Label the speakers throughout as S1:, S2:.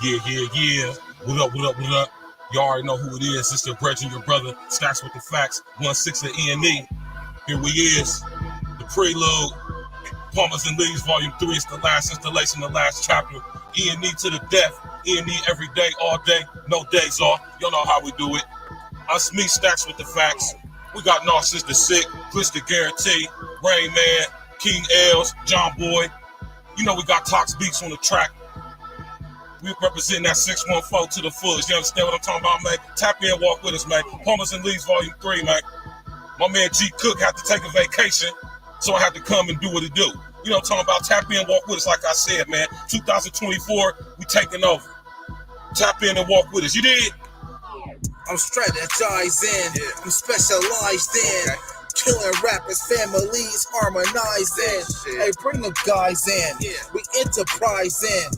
S1: Yeah. What up? You already know who it is. It's your brethren, your brother. Stacks with the facts. 1/6 of E.N.E. Here we is. The prelude. Palmers and Leaves, Volume 3. It's the last installation, the last chapter. E.N.E. to the death. E.N.E. every day, all day. No days off. Y'all know how we do it. Us me, Stacks with the facts. We got Narcissus the Sick, Glitch Guarantee, Rain Man, King Els, John Boy. You know we got Tox Beats on the track. We represent that 614 to the fullest. You understand what I'm talking about, man? Tap in, walk with us, man. Palmers and Leaves, Volume 3, man. My man G Cook had to take a vacation, so I had to come and do what it do. You know what I'm talking about? Tap in, walk with us, like I said, man. 2024, we taking over. Tap in and walk with us. You did?
S2: I'm strategized in, I'm specialized in killing rappers, families, harmonizing. Hey, bring them guys in. We enterprising.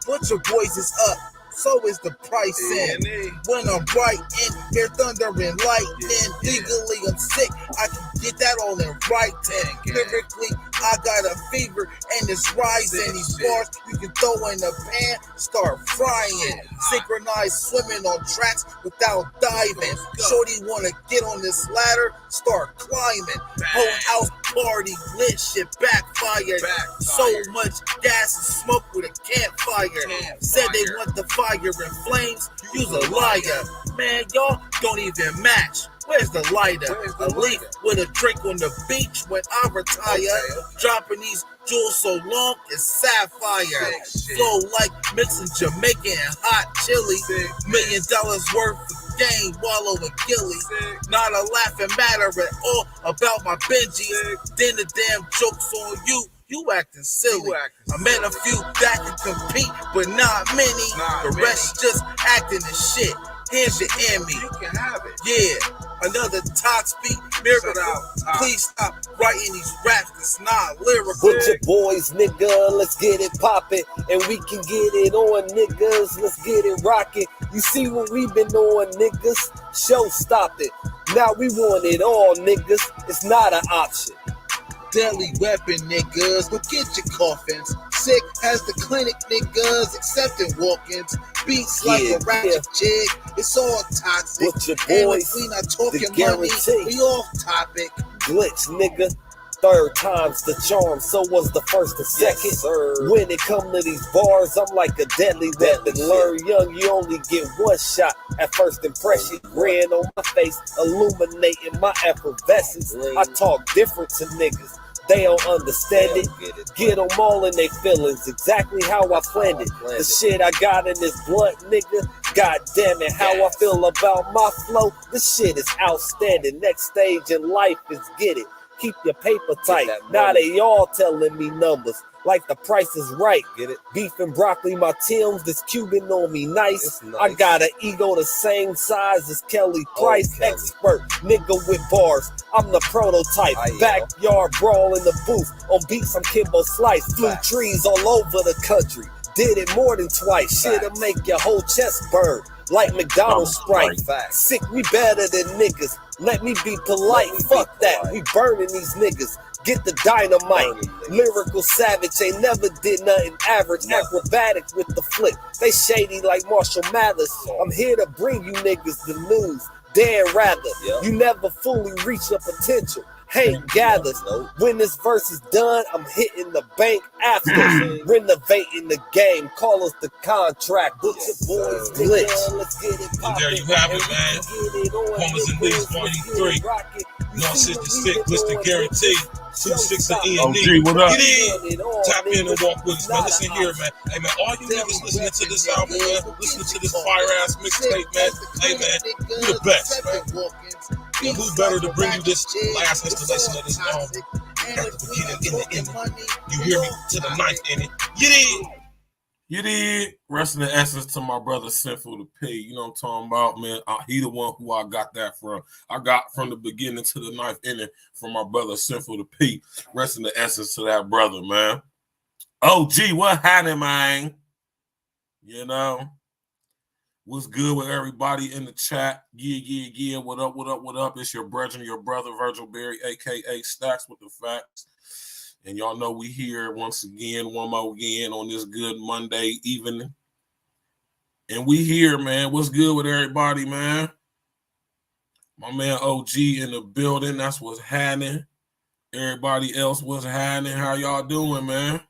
S2: Put your boys is up. So is the price in. When I'm writing, hear thunder and lightning. Legally, I'm sick. I can get that all in writing. Lyrically, I got a fever and it's rising. These bars you can throw in the pan, start frying. Synchronized swimming on tracks without diving. Shorty wanna get on this ladder, start climbing. Whole house party lit, shit backfired. So much gas and smoke with a campfire. Said they want the fire and flames, use a liar. Man, y'all don't even match. Where's the lighter? A leaf with a drink on the beach when I retire. Dropping these jewels so long it's sapphire. Flow like mixing Jamaican and hot chili. $1 million worth of game, wallow and gilly. Not a laughing matter at all about my Benjis. Then the damn joke's on you. You acting silly. I met a few that can compete, but not many. The rest just acting and shit. Here's your E.N.E. You can have it. Yeah, another Tox beat, miracle. Please stop writing these raps. It's not lyrical.
S3: With your boys, nigga, let's get it poppin', and we can get it on, niggas. Let's get it rockin'. You see what we been on, niggas? Show stop it. Now we want it all, niggas. It's not an option.
S2: Deadly weapon, niggas. Go get your coffins. Sick has the clinic, niggas. Accepting walk-ins. Beats like a ratchet jig. It's all toxic.
S3: With your boys,
S2: we not talking money. We off topic.
S3: Glitch, nigga. Third time's the charm, so was the first and second. When it come to these bars, I'm like a deadly weapon. Learn young, you only get one shot at first impression. Grin on my face, illuminating my effervescence. I talk different to niggas. They don't understand it. Get them all in their feelings, exactly how I planned it. The shit I got in this blunt, nigga. God damn it, how I feel about my flow. This shit is outstanding. Next stage in life is get it. Keep your paper tight. Now they all telling me numbers. Like the price is right. Get it? Beef and broccoli, my Tim's, this Cuban on me nice. I got an ego the same size as Kelly Price. Expert, nigga with bars. I'm the prototype. Backyard brawl in the booth. On beats, I'm Kimbo Slice. Flew trees all over the country. Did it more than twice. Shit'll make your whole chest burn. Like McDonald's Sprite. Sick, we better than niggas. Let me be polite. Fuck that. We burning these niggas. Get the dynamite. Lyrical savage, ain't never did nothing average. Acrobatic with the flip. They shady like Marshall Mathers. I'm here to bring you niggas the news. Dare rather. You never fully reach your potential. Hate gathers. When this verse is done, I'm hitting the bank after. Renovating the game. Call us the contract. Put your boys glitch. Let's get it poppin'.
S1: There you have it, man. Palmers and Leaves, Volume 3. Narcissus the Sick, Glitch Guarantee. 2/6 of E.N.E.
S4: What up?
S1: Get in. Tap in and walk with us, man. Listen here, man. Hey, man, all you niggas listening to this album, man, listening to this fire-ass mixtape, man. Hey, man, you the best, man. And who better to bring you this last installation of this album at the beginning and the ending? You hear me to the ninth inning. Get in.
S4: You did. Rest in the essence to my brother Sinful to P. You know what I'm talking about, man. He the one who I got that from. I got from the beginning to the ninth inning from my brother Sinful to P. Rest in the essence to that brother, man. Oh, gee, what happened, man? You know, what's good with everybody in the chat? Yeah. What up? It's your brethren, your brother, Virgil Berry, a.k.a. Stacks with the Facts. And y'all know we here once again, one more again on this good Monday evening. And we here, man. What's good with everybody, man? My man OG in the building. That's what's happening. Everybody else, what's happening? How y'all doing, man?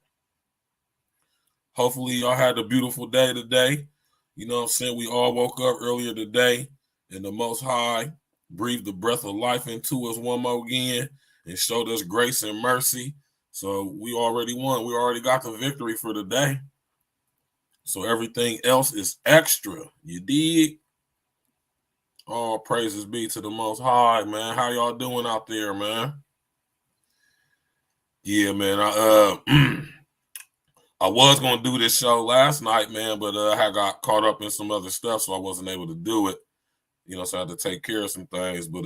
S4: Hopefully y'all had a beautiful day today. You know what I'm saying? We all woke up earlier today, and the Most High breathed the breath of life into us one more again and showed us grace and mercy. So we already won. We already got the victory for the day. So everything else is extra. You dig? All praises be to the Most High, man. How y'all doing out there, man? Yeah, man. I was going to do this show last night, man, but I got caught up in some other stuff, so I wasn't able to do it. You know, so I had to take care of some things. But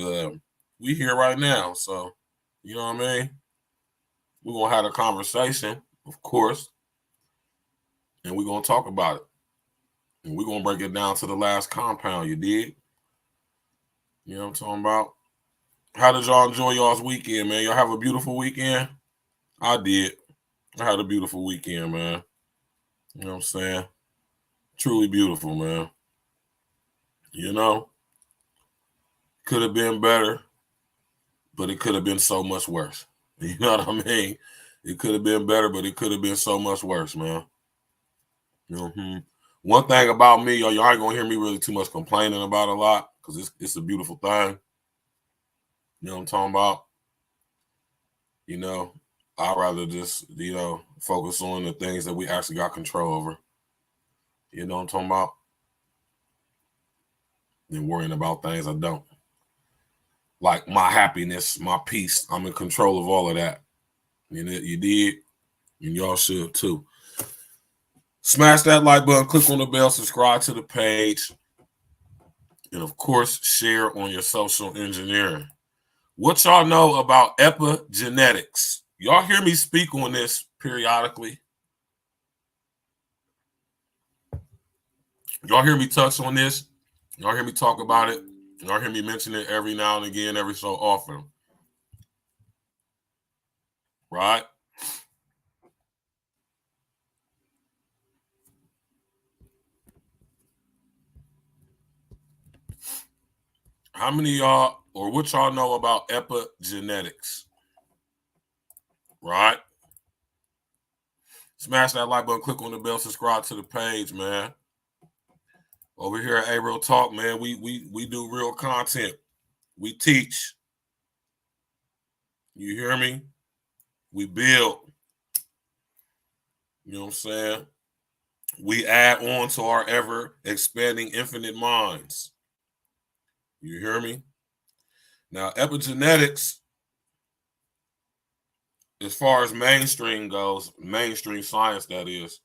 S4: we here right now, so, you know what I mean? We're going to have a conversation, of course, and we're going to talk about it. And we're going to break it down to the last compound, you dig? You know what I'm talking about? How did y'all enjoy y'all's weekend, man? Y'all have a beautiful weekend? I did. I had a beautiful weekend, man. You know what I'm saying? Truly beautiful, man. You know? Could have been better, but it could have been so much worse. You know what I mean? It could have been better, but it could have been so much worse, man. Mm-hmm. One thing about me, y'all ain't gonna hear me really too much complaining about a lot because it's a beautiful thing. You know what I'm talking about? You know, I'd rather just, you know, focus on the things that we actually got control over. You know what I'm talking about? Than worrying about things I don't. Like my happiness, my peace. I'm in control of all of that. You did, and y'all should too. Smash that like button, click on the bell, subscribe to the page, and of course, share on your social engineering. What y'all know about epigenetics? Y'all hear me speak on this periodically. Y'all hear me touch on this. Y'all hear me talk about it. Y'all hear me mention it every now and again, every so often. Right? How many of y'all, or what y'all know about epigenetics? Right? Smash that like button, click on the bell, subscribe to the page, man. Over here at A-Real Talk, man, we do real content. We teach. You hear me? We build. You know what I'm saying? We add on to our ever-expanding infinite minds. You hear me? Now, epigenetics, as far as mainstream goes, mainstream science, that is,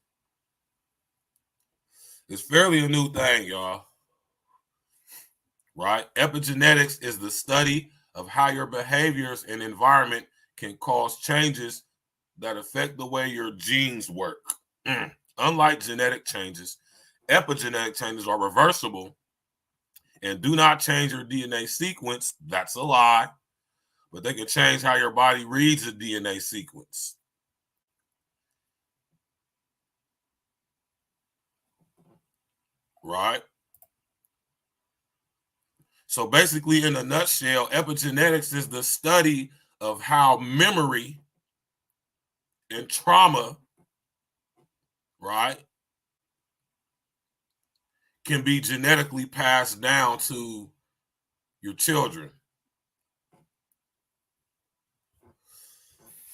S4: it's fairly a new thing, y'all. Right? Epigenetics is the study of how your behaviors and environment can cause changes that affect the way your genes work. Unlike genetic changes, epigenetic changes are reversible and do not change your DNA sequence. That's a lie. But they can change how your body reads the DNA sequence. Right? So basically, in a nutshell, epigenetics is the study of how memory and trauma, right, can be genetically passed down to your children.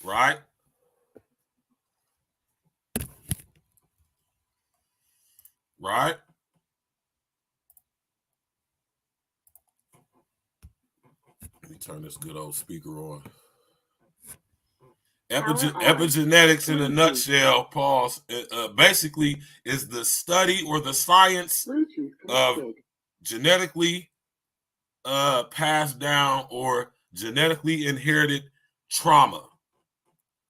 S4: Right? Right? Let me turn this good old speaker on. Epigenetics in a nutshell, pause, basically is the study or the science of genetically passed down or genetically inherited trauma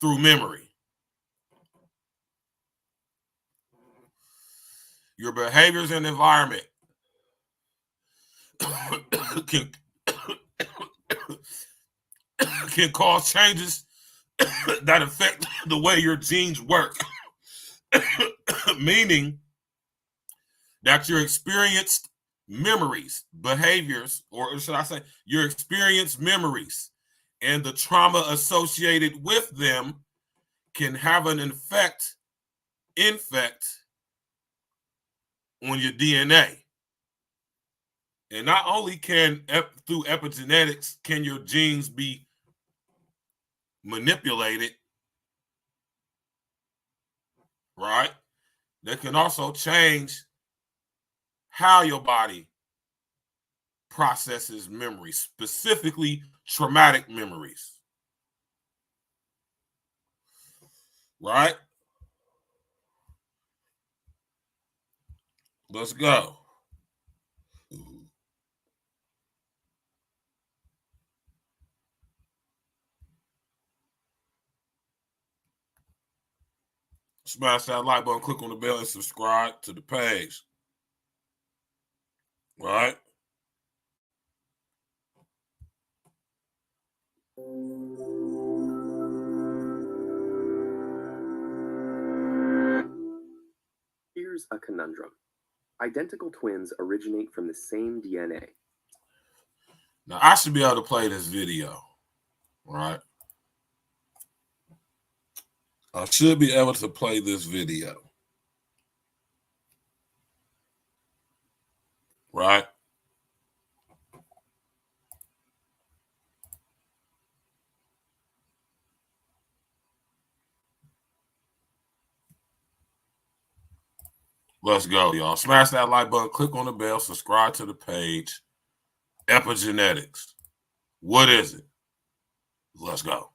S4: through memory. Your behaviors and environment can cause changes that affect the way your genes work. Meaning, that your experienced memories, behaviors, or should I say your experienced memories and the trauma associated with them can have an infect on your DNA. And not only can, through epigenetics, can your genes be manipulated, right? They can also change how your body processes memories, specifically traumatic memories, right? Let's go. Smash that like button, click on the bell, and subscribe to the page. Right?
S5: Here's a conundrum. Identical twins originate from the same DNA.
S4: Now, I should be able to play this video, right? I should be able to play this video. Right? Let's go, y'all. Smash that like button, click on the bell, subscribe to the page. Epigenetics. What is it? Let's go.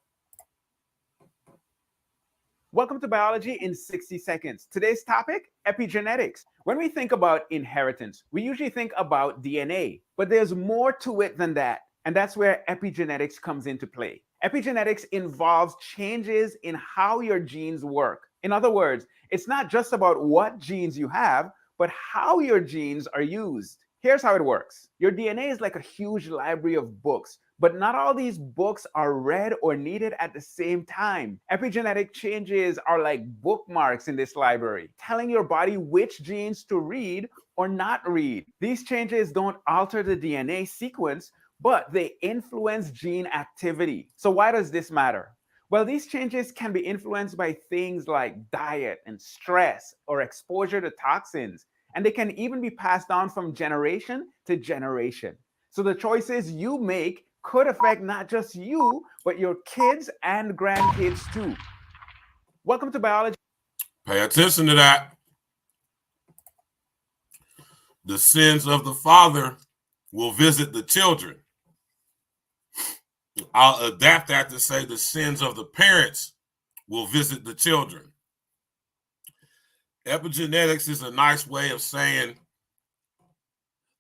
S6: Welcome to Biology in 60 Seconds. Today's topic, epigenetics. When we think about inheritance, we usually think about DNA, but there's more to it than that. And that's where epigenetics comes into play. Epigenetics involves changes in how your genes work. In other words, it's not just about what genes you have, but how your genes are used. Here's how it works. Your DNA is like a huge library of books, but not all these books are read or needed at the same time. Epigenetic changes are like bookmarks in this library, telling your body which genes to read or not read. These changes don't alter the DNA sequence, but they influence gene activity. So why does this matter? Well, these changes can be influenced by things like diet and stress or exposure to toxins, and they can even be passed on from generation to generation. So the choices you make could affect not just you, but your kids and grandkids too. Welcome to Biology.
S4: Pay attention to that. The sins of the father will visit the children. I'll adapt that to say the sins of the parents will visit the children. Epigenetics is a nice way of saying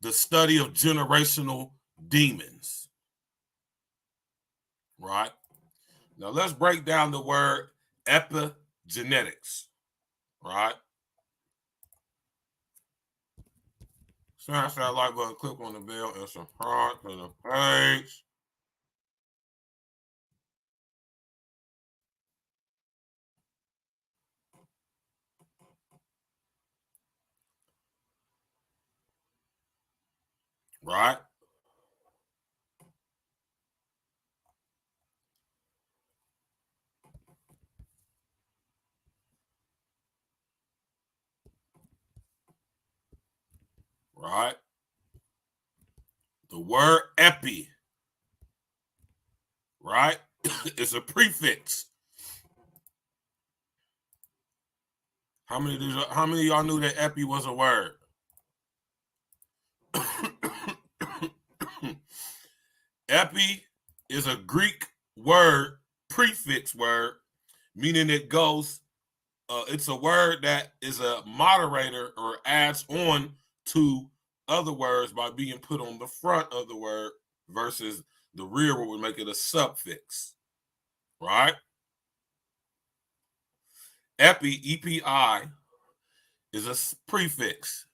S4: the study of generational demons. Right? Now let's break down the word epigenetics. Right? Smash that like button, click on the bell, and subscribe to the page. Right? Right? The word epi, right, is a prefix. How many of y'all knew that epi was a word? Epi is a Greek word, prefix word, meaning it goes, it's a word that is a moderator or adds on to other words by being put on the front of the word versus the rear where we make it a suffix, right? Epi, E-P-I, is a prefix.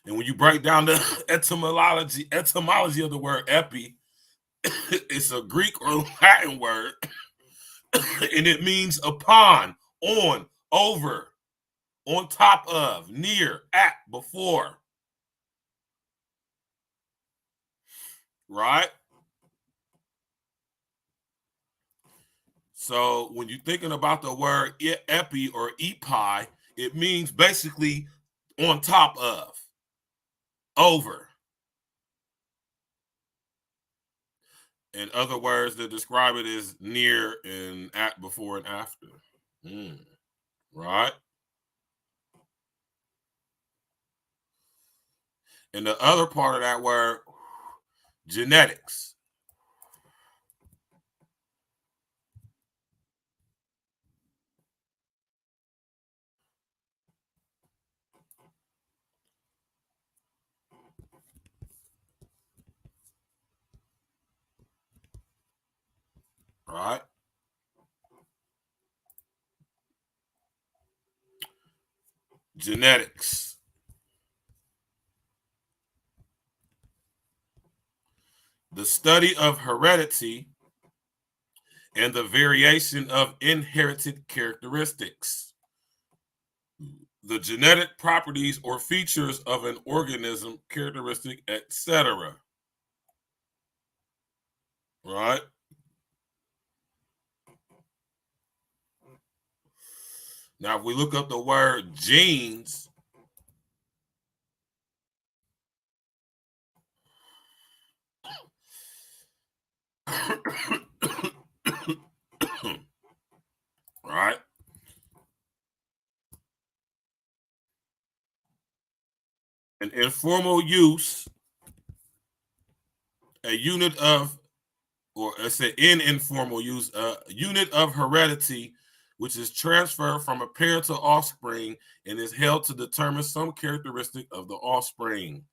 S4: And when you break down the etymology of the word epi, it's a Greek or Latin word, and it means upon, on, over, on top of, near, at, before. Right? So when you're thinking about the word epi or epi, it means basically on top of, over. In other words, to describe it is near and at, before and after. Right? And the other part of that word, genetics. Right? Genetics. The study of heredity and the variation of inherited characteristics. The genetic properties or features of an organism, characteristic, etc. Right? Now, if we look up the word genes, right? An informal use, a unit of, or it's an informal use, a unit of heredity, which is transferred from a parent to offspring and is held to determine some characteristic of the offspring.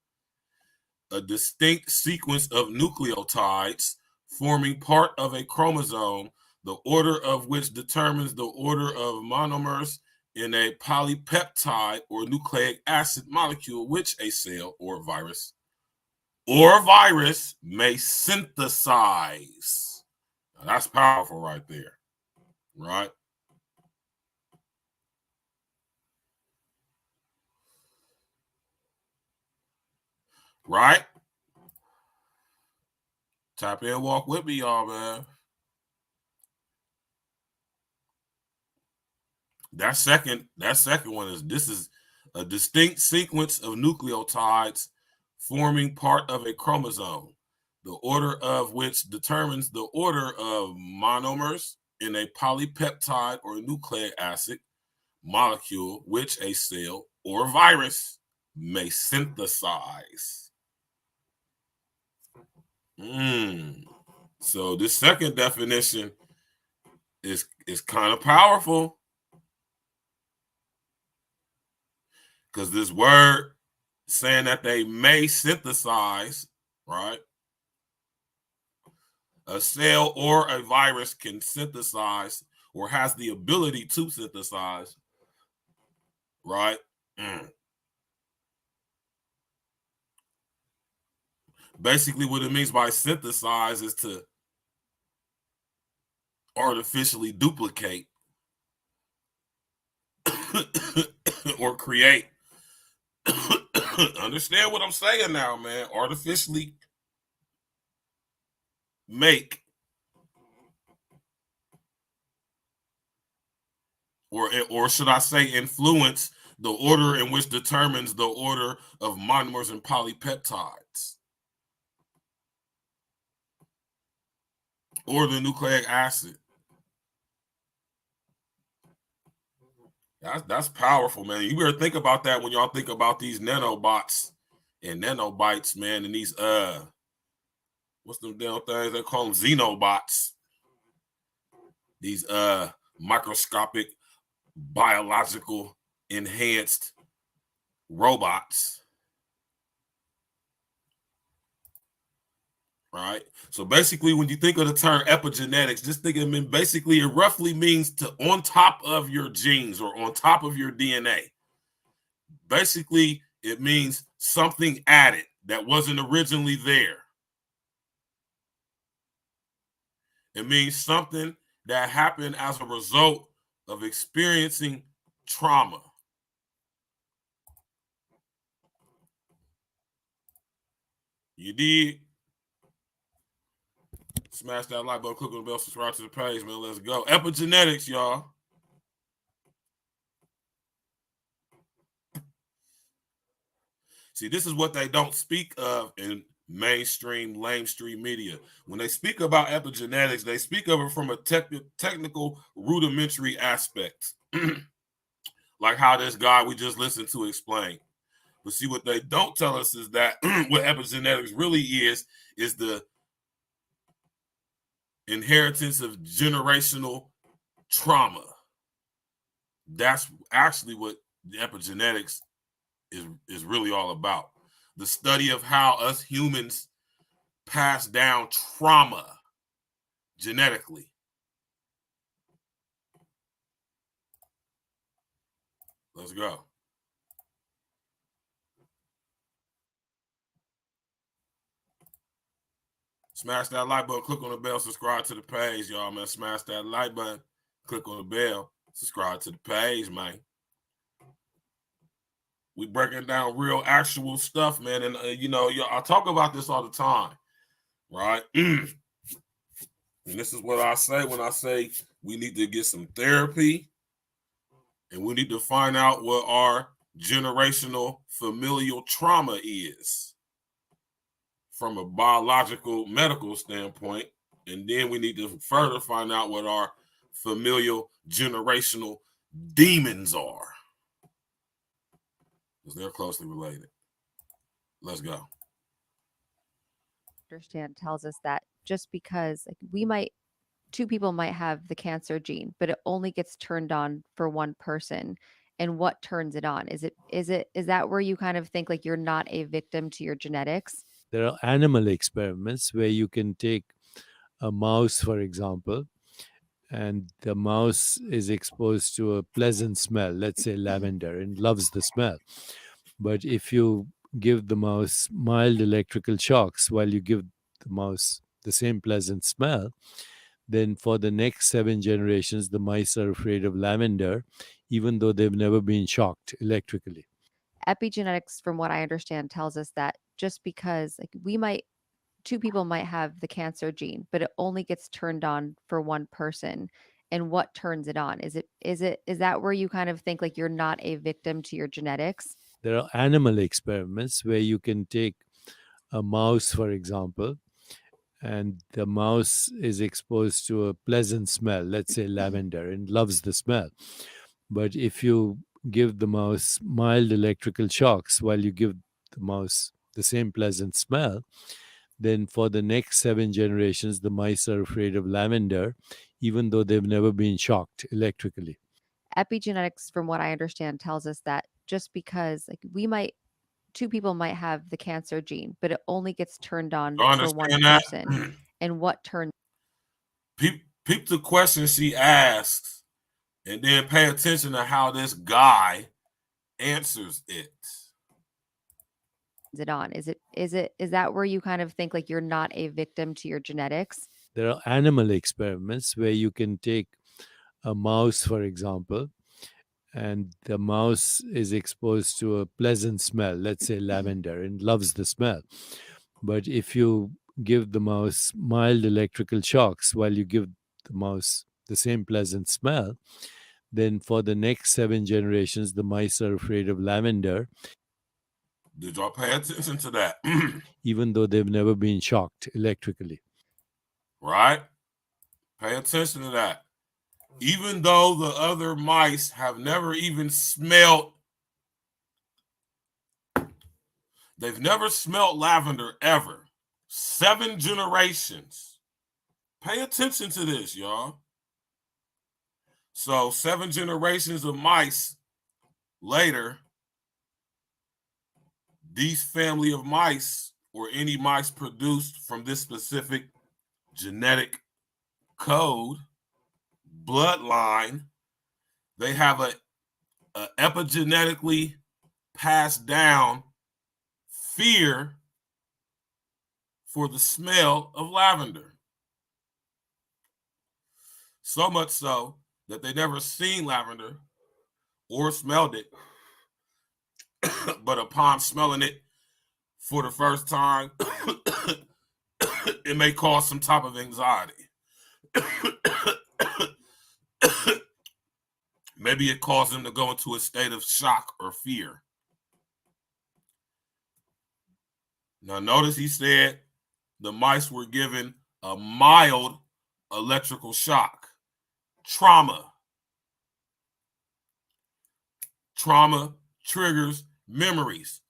S4: A distinct sequence of nucleotides forming part of a chromosome, the order of which determines the order of monomers in a polypeptide or nucleic acid molecule, which a cell or virus may synthesize. Now, that's powerful right there, right? Right? Tap in, walk with me, y'all, man. That second one is a distinct sequence of nucleotides forming part of a chromosome, the order of which determines the order of monomers in a polypeptide or nucleic acid molecule, which a cell or virus may synthesize. So this second definition is kind of powerful, because this word saying that they may synthesize, right? A cell or a virus can synthesize or has the ability to synthesize, right? Basically, what it means by synthesize is to artificially duplicate or create. Understand what I'm saying now, man? Artificially make, or should I say influence, the order in which determines the order of monomers and polypeptides, or the nucleic acid. That's powerful, man. You better think about that when y'all think about these nanobots and nanobites, man, and these what's them damn things they call them, xenobots. These microscopic biological enhanced robots. Right? So basically, when you think of the term epigenetics, just think of it, basically it roughly means to on top of your genes or on top of your DNA. Basically, it means something added that wasn't originally there. It means something that happened as a result of experiencing trauma. You did. Smash that like button, click on the bell, subscribe to the page, man. Let's go. Epigenetics, y'all. See, this is what they don't speak of in mainstream, lamestream media. When they speak about epigenetics, they speak of it from a technical, rudimentary aspect. Like how this guy we just listened to explain. But see, what they don't tell us is that what epigenetics really is the inheritance of generational trauma. That's actually what the epigenetics is really all about. The study of how us humans pass down trauma genetically. Let's go. Smash that like button, click on the bell, subscribe to the page, y'all, man. Smash that like button, click on the bell, subscribe to the page, man. We breaking down real, actual stuff, man. And, I talk about this all the time, right? And this is what I say when I say we need to get some therapy and we need to find out what our generational familial trauma is from a biological medical standpoint. And then we need to further find out what our familial generational demons are, because they're closely related. Let's go.
S7: Understand tells us that just because two people might have the cancer gene, but it only gets turned on for one person. And what turns it on? Is that where you kind of think like you're not a victim to your genetics?
S8: There are animal experiments where you can take a mouse, for example, and the mouse is exposed to a pleasant smell, let's say lavender, and loves the smell. But if you give the mouse mild electrical shocks while you give the mouse the same pleasant smell, then for the next 7 generations, the mice are afraid of lavender, even though they've never been shocked electrically.
S7: Epigenetics, from what I understand, tells us that just because two people might have the cancer gene, but it only gets turned on for one person. And what turns it on? Is that where you kind of think like you're not a victim to your genetics?
S8: There are animal experiments where you can take a mouse, for example, and the mouse is exposed to a pleasant smell, let's say lavender, and loves the smell. But if you give the mouse mild electrical shocks while you give the mouse the same pleasant smell, then for the next 7 generations, the mice are afraid of lavender, even though they've never been shocked electrically.
S7: Epigenetics, from what I understand, tells us that just because two people might have the cancer gene, but it only gets turned on for one person. And what turns?
S4: Peep the question she asks, and then pay attention to how this guy answers it.
S7: It on? Is that where you kind of think like you're not a victim to your genetics?
S8: There are animal experiments where you can take a mouse, for example, and the mouse is exposed to a pleasant smell, let's say lavender, and loves the smell. But if you give the mouse mild electrical shocks while you give the mouse the same pleasant smell, then for the next 7 generations, the mice are afraid of lavender.
S4: Did y'all pay attention to that?
S8: Even though they've never been shocked electrically.
S4: Right? Pay attention to that. Even though the other mice have never even smelled, they've never smelled lavender ever. 7 generations. Pay attention to this, y'all. So 7 generations of mice later, these family of mice, or any mice produced from this specific genetic code, bloodline, they have a epigenetically passed down fear for the smell of lavender. So much so that they never seen lavender or smelled it, but upon smelling it for the first time, it may cause some type of anxiety. Maybe it caused them to go into a state of shock or fear. Now, notice he said the mice were given a mild electrical shock. Trauma. Trauma triggers memories.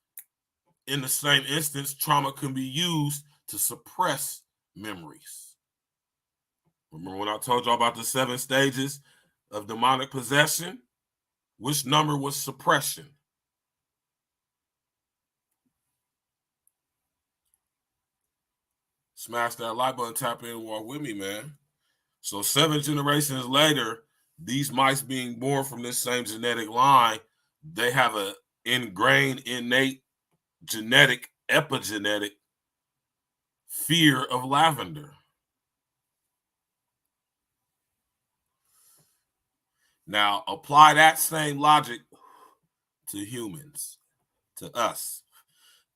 S4: In the same instance, trauma can be used to suppress memories. Remember when I told y'all about the 7 stages of demonic possession? Which number was suppression? Smash that like button, tap in, and walk with me, man. So 7 generations later, these mice being born from this same genetic line, they have an ingrained, innate, genetic, epigenetic fear of lavender. Now, apply that same logic to humans, to us.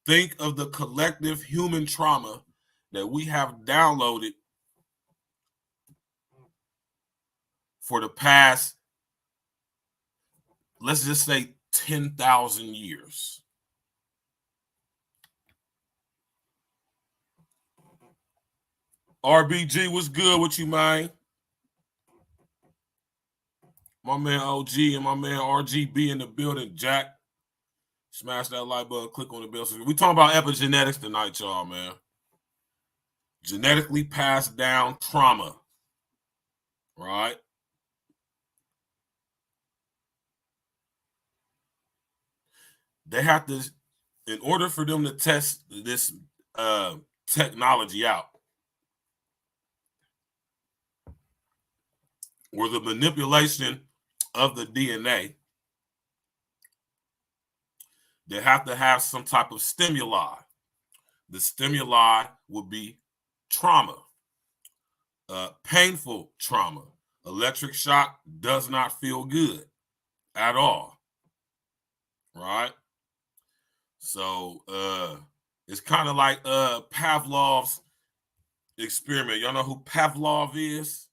S4: Think of the collective human trauma that we have downloaded for the past, let's just say 10,000 years. RBG, what's good with you, man? My man OG and my man RGB in the building, Jack. Smash that like button, click on the bell. We talking about epigenetics tonight, y'all, man. Genetically passed down trauma, right? They have to, in order for them to test this technology out, or the manipulation of the DNA, they have to have some type of stimuli. The stimuli would be trauma, painful trauma. Electric shock does not feel good at all, right? So it's kind of like Pavlov's experiment. Y'all know who Pavlov is?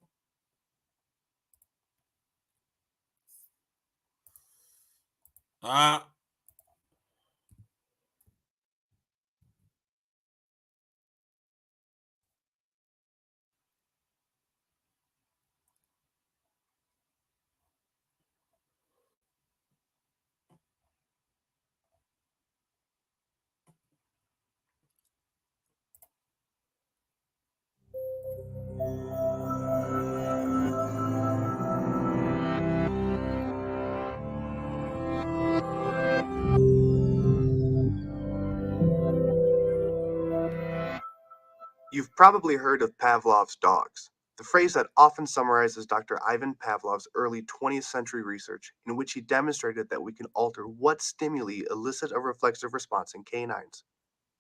S9: You've probably heard of Pavlov's dogs, the phrase that often summarizes Dr. Ivan Pavlov's early 20th century research, in which he demonstrated that we can alter what stimuli elicit a reflexive response in canines.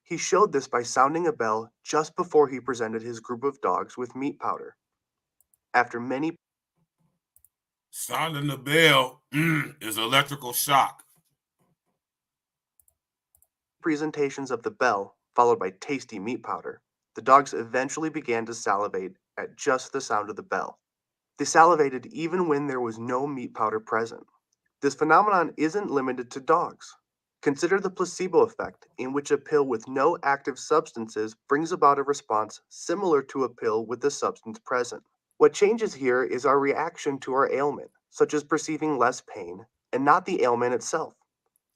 S9: He showed this by sounding a bell just before he presented his group of dogs with meat powder. After many
S4: sounding the bell is electrical shock.
S9: Presentations of the bell, followed by tasty meat powder, the dogs eventually began to salivate at just the sound of the bell. They salivated even when there was no meat powder present. This phenomenon isn't limited to dogs. Consider the placebo effect, in which a pill with no active substances brings about a response similar to a pill with the substance present. What changes here is our reaction to our ailment, such as perceiving less pain, and not the ailment itself.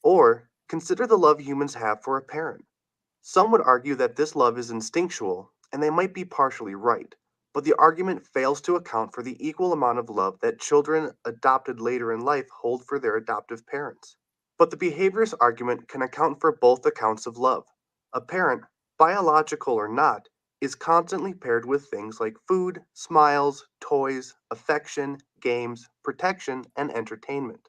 S9: Or, consider the love humans have for a parent. Some would argue that this love is instinctual, and they might be partially right, but the argument fails to account for the equal amount of love that children adopted later in life hold for their adoptive parents. But the behaviorist argument can account for both accounts of love. A parent, biological or not, is constantly paired with things like food, smiles, toys, affection, games, protection, and entertainment.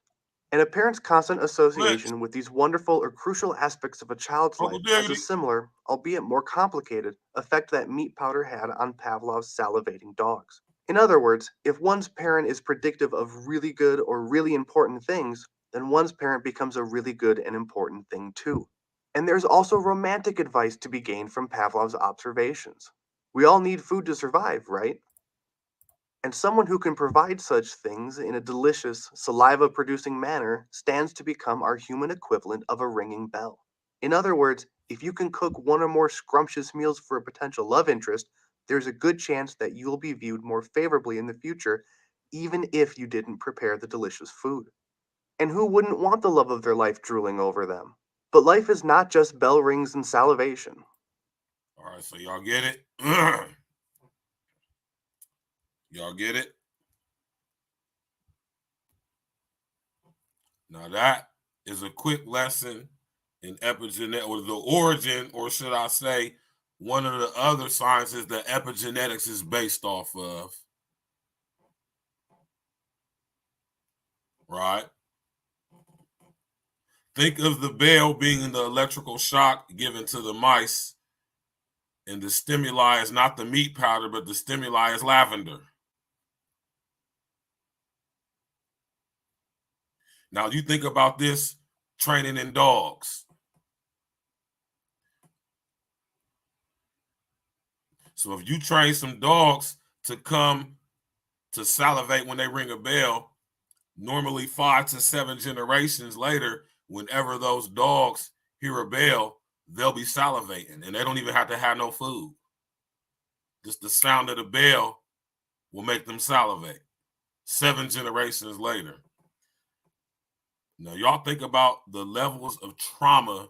S9: And a parent's constant association with these wonderful or crucial aspects of a child's life has a similar, albeit more complicated, effect that meat powder had on Pavlov's salivating dogs. In other words, if one's parent is predictive of really good or really important things, then one's parent becomes a really good and important thing too. And there's also romantic advice to be gained from Pavlov's observations. We all need food to survive, right? And someone who can provide such things in a delicious, saliva-producing manner stands to become our human equivalent of a ringing bell. In other words, if you can cook one or more scrumptious meals for a potential love interest, there's a good chance that you'll be viewed more favorably in the future, even if you didn't prepare the delicious food. And who wouldn't want the love of their life drooling over them? But life is not just bell rings and salivation.
S4: All right, so y'all get it? Y'all get it? Now that is a quick lesson in epigenetics, or the origin, or should I say, one of the other sciences that epigenetics is based off of. Right? Think of the bell being the electrical shock given to the mice, and the stimuli is not the meat powder, but the stimuli is lavender. Now you think about this training in dogs. So if you train some dogs to come to salivate when they ring a bell, normally 5 to 7 generations later, whenever those dogs hear a bell, they'll be salivating, and they don't even have to have no food. Just the sound of the bell will make them salivate 7 generations later. Now, y'all think about the levels of trauma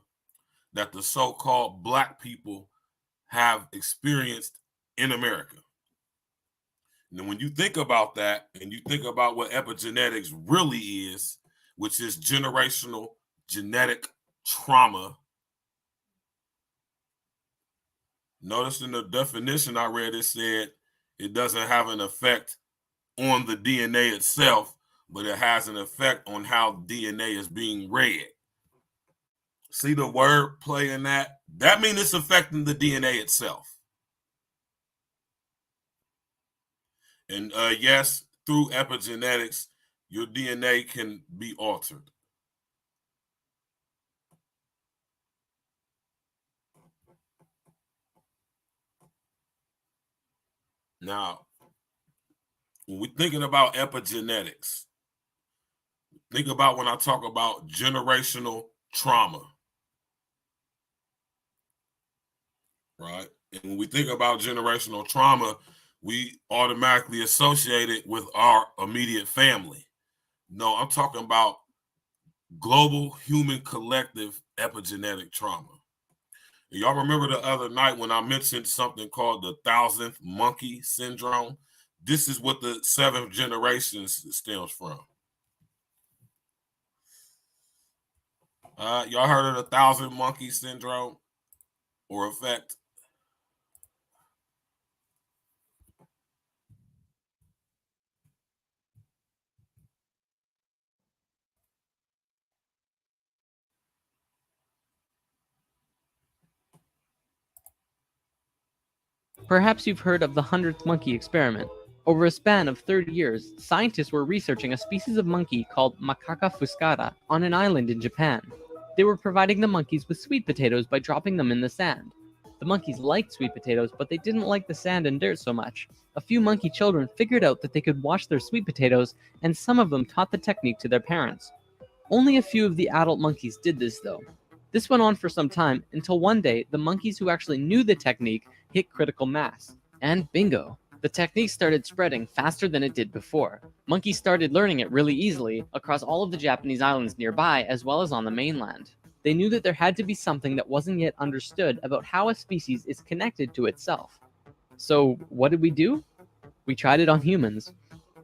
S4: that the so-called Black people have experienced in America. And when you think about that, and you think about what epigenetics really is, which is generational genetic trauma, notice in the definition I read, it said it doesn't have an effect on the DNA itself, but it has an effect on how DNA is being read. See the word play in that? That means it's affecting the DNA itself. And yes, through epigenetics, your DNA can be altered. Now, when we're thinking about epigenetics, think about when I talk about generational trauma, right? And when we think about generational trauma, we automatically associate it with our immediate family. No, I'm talking about global human collective epigenetic trauma. And y'all remember the other night when I mentioned something called the 1,000th monkey syndrome? This is what the 7th generation stems from. Y'all heard of the 1,000 monkey syndrome or effect?
S10: Perhaps you've heard of the 100th monkey experiment. Over a span of 30 years, scientists were researching a species of monkey called Macaca fuscata on an island in Japan. They were providing the monkeys with sweet potatoes by dropping them in the sand. The monkeys liked sweet potatoes, but they didn't like the sand and dirt so much. A few monkey children figured out that they could wash their sweet potatoes, and some of them taught the technique to their parents. Only a few of the adult monkeys did this though. This went on for some time until one day the monkeys who actually knew the technique hit critical mass. And bingo! The technique started spreading faster than it did before. Monkeys started learning it really easily across all of the Japanese islands nearby as well as on the mainland. They knew that there had to be something that wasn't yet understood about how a species is connected to itself. So what did we do? We tried it on humans.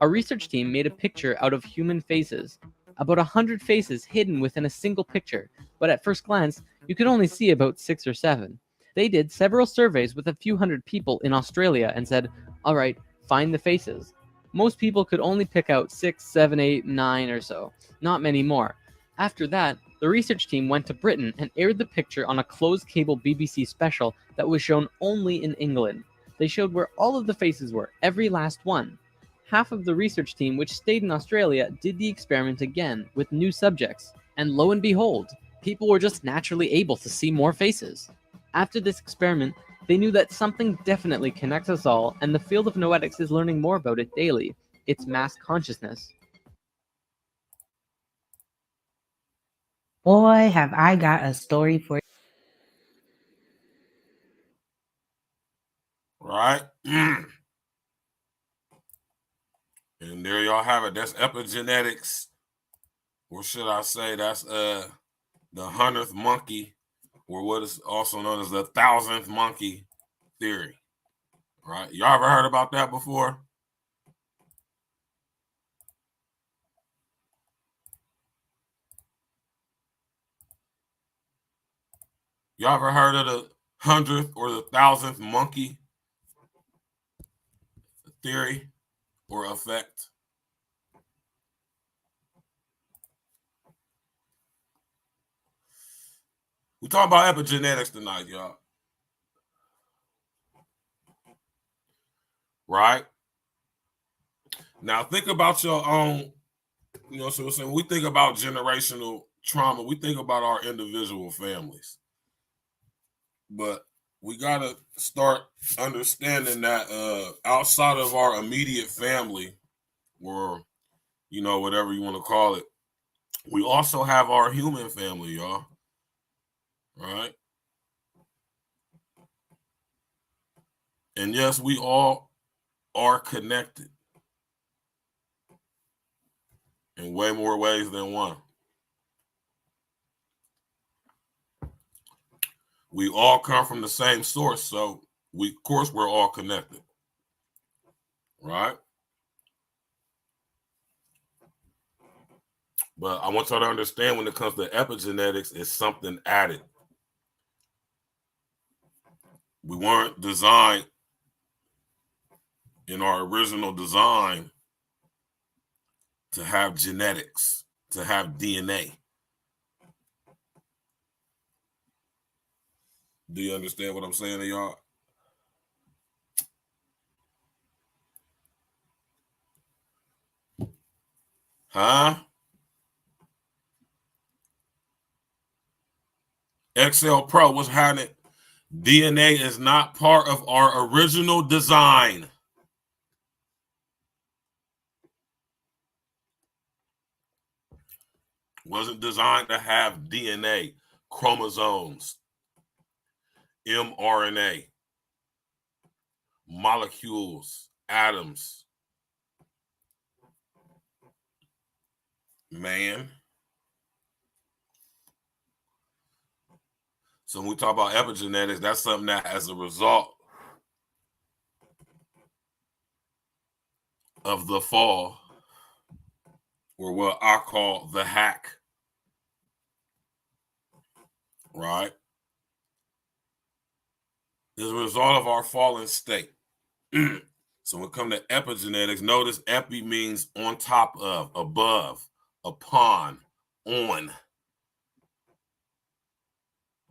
S10: Our research team made a picture out of human faces. About 100 faces hidden within a single picture, but at first glance, you could only see about 6 or 7. They did several surveys with a few hundred people in Australia and said, alright, find the faces. Most people could only pick out 6, 7, 8, 9 or so, not many more. After that, the research team went to Britain and aired the picture on a closed cable BBC special that was shown only in England. They showed where all of the faces were, every last one. Half of the research team which stayed in Australia did the experiment again with new subjects, and lo and behold, People were just naturally able to see more faces. After this experiment, they knew that something definitely connects us all, and the field of noetics is learning more about it daily. It's mass consciousness.
S11: Boy, have I got a story for you.
S4: Right? And there y'all have it. That's epigenetics. Or should I say that's the 100th monkey, or what is also known as the 1,000th monkey theory. Right? Y'all ever heard about that before? Y'all ever heard of the 100th or the 1,000th monkey theory or effect? We talking about epigenetics tonight, y'all. Right? Now think about your own, so we're saying when we think about generational trauma, we think about our individual families. But we gotta start understanding that outside of our immediate family, or whatever you want to call it, we also have our human family, y'all. Right? And yes, we all are connected in way more ways than one. We all come from the same source, so of course we're all connected. Right? But I want y'all to understand, when it comes to epigenetics, it's something added. We weren't designed in our original design to have genetics, to have DNA. Do you understand what I'm saying to y'all? Huh? Excel Pro, what's happening? DNA is not part of our original design. Wasn't designed to have DNA, chromosomes, mRNA, molecules, atoms. Man. So when we talk about epigenetics, that's something that, as a result of the fall, or what I call the hack, right, is a result of our fallen state. So when it comes to epigenetics, notice epi means on top of, above, upon, on.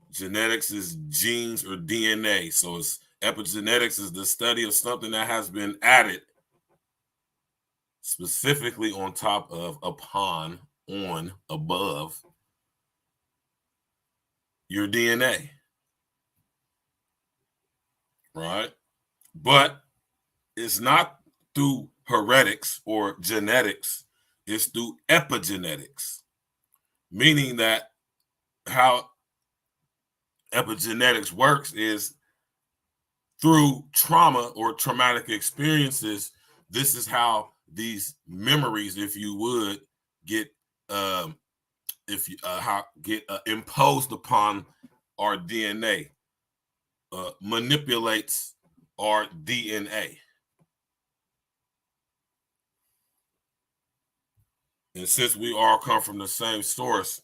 S4: Genetics is genes or DNA. So it's epigenetics is the study of something that has been added specifically on top of, upon, on, above your DNA. Right? But it's not through heretics or genetics, it's through epigenetics, meaning that how epigenetics works is through trauma or traumatic experiences. This is how these memories, if you would, get imposed upon our DNA, manipulates our DNA. And since we all come from the same source,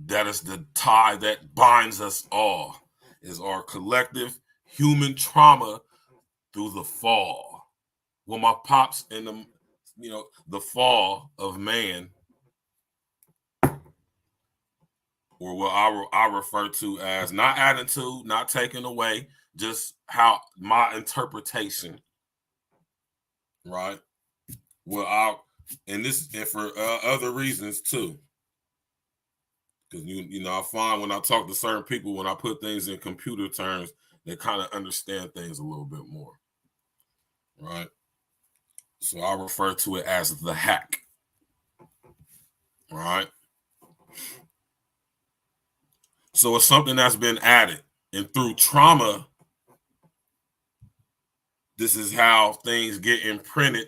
S4: that is the tie that binds us all, is our collective human trauma through the fall. Well, my pops in the fall of man, or what I refer to as, not adding to, not taking away, just how my interpretation, right? Well, and for other reasons too. Because I find when I talk to certain people, when I put things in computer terms, they kind of understand things a little bit more, right? So I refer to it as the hack, right? So it's something that's been added, and through trauma, this is how things get imprinted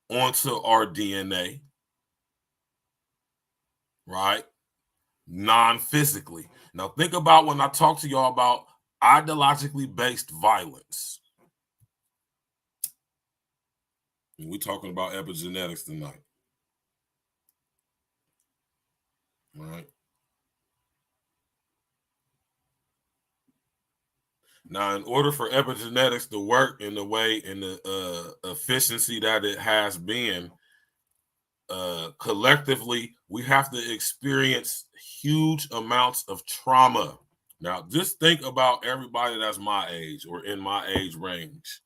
S4: onto our DNA, right? Non-physically. Now think about when I talk to y'all about ideologically based violence. We're talking about epigenetics tonight, right? Now, in order for epigenetics to work in the way, in the efficiency that it has been, collectively, we have to experience huge amounts of trauma. Now, just think about everybody that's my age or in my age range,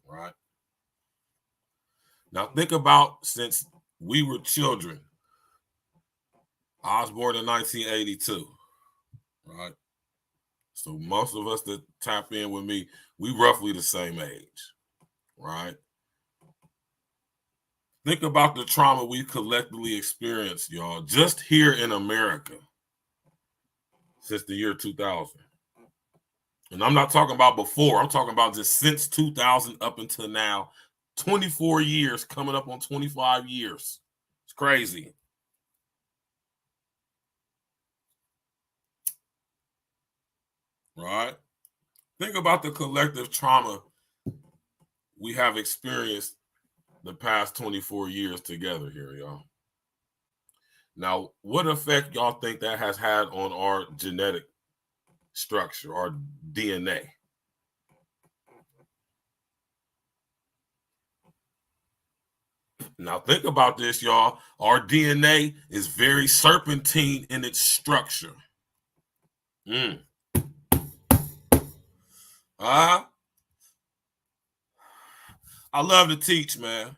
S4: right? Now, think about since we were children. I was born in 1982, right? So most of us that tap in with me, we roughly the same age, right? Think about the trauma we collectively experienced, y'all, just here in America since the year 2000. And I'm not talking about before. I'm talking about just since 2000 up until now. 24 years, coming up on 25 years. It's crazy. Right? Think about the collective trauma we have experienced the past 24 years together here, y'all. Now, what effect y'all think that has had on our genetic structure, our DNA? Now, think about this, y'all. Our DNA is very serpentine in its structure. I love to teach, man.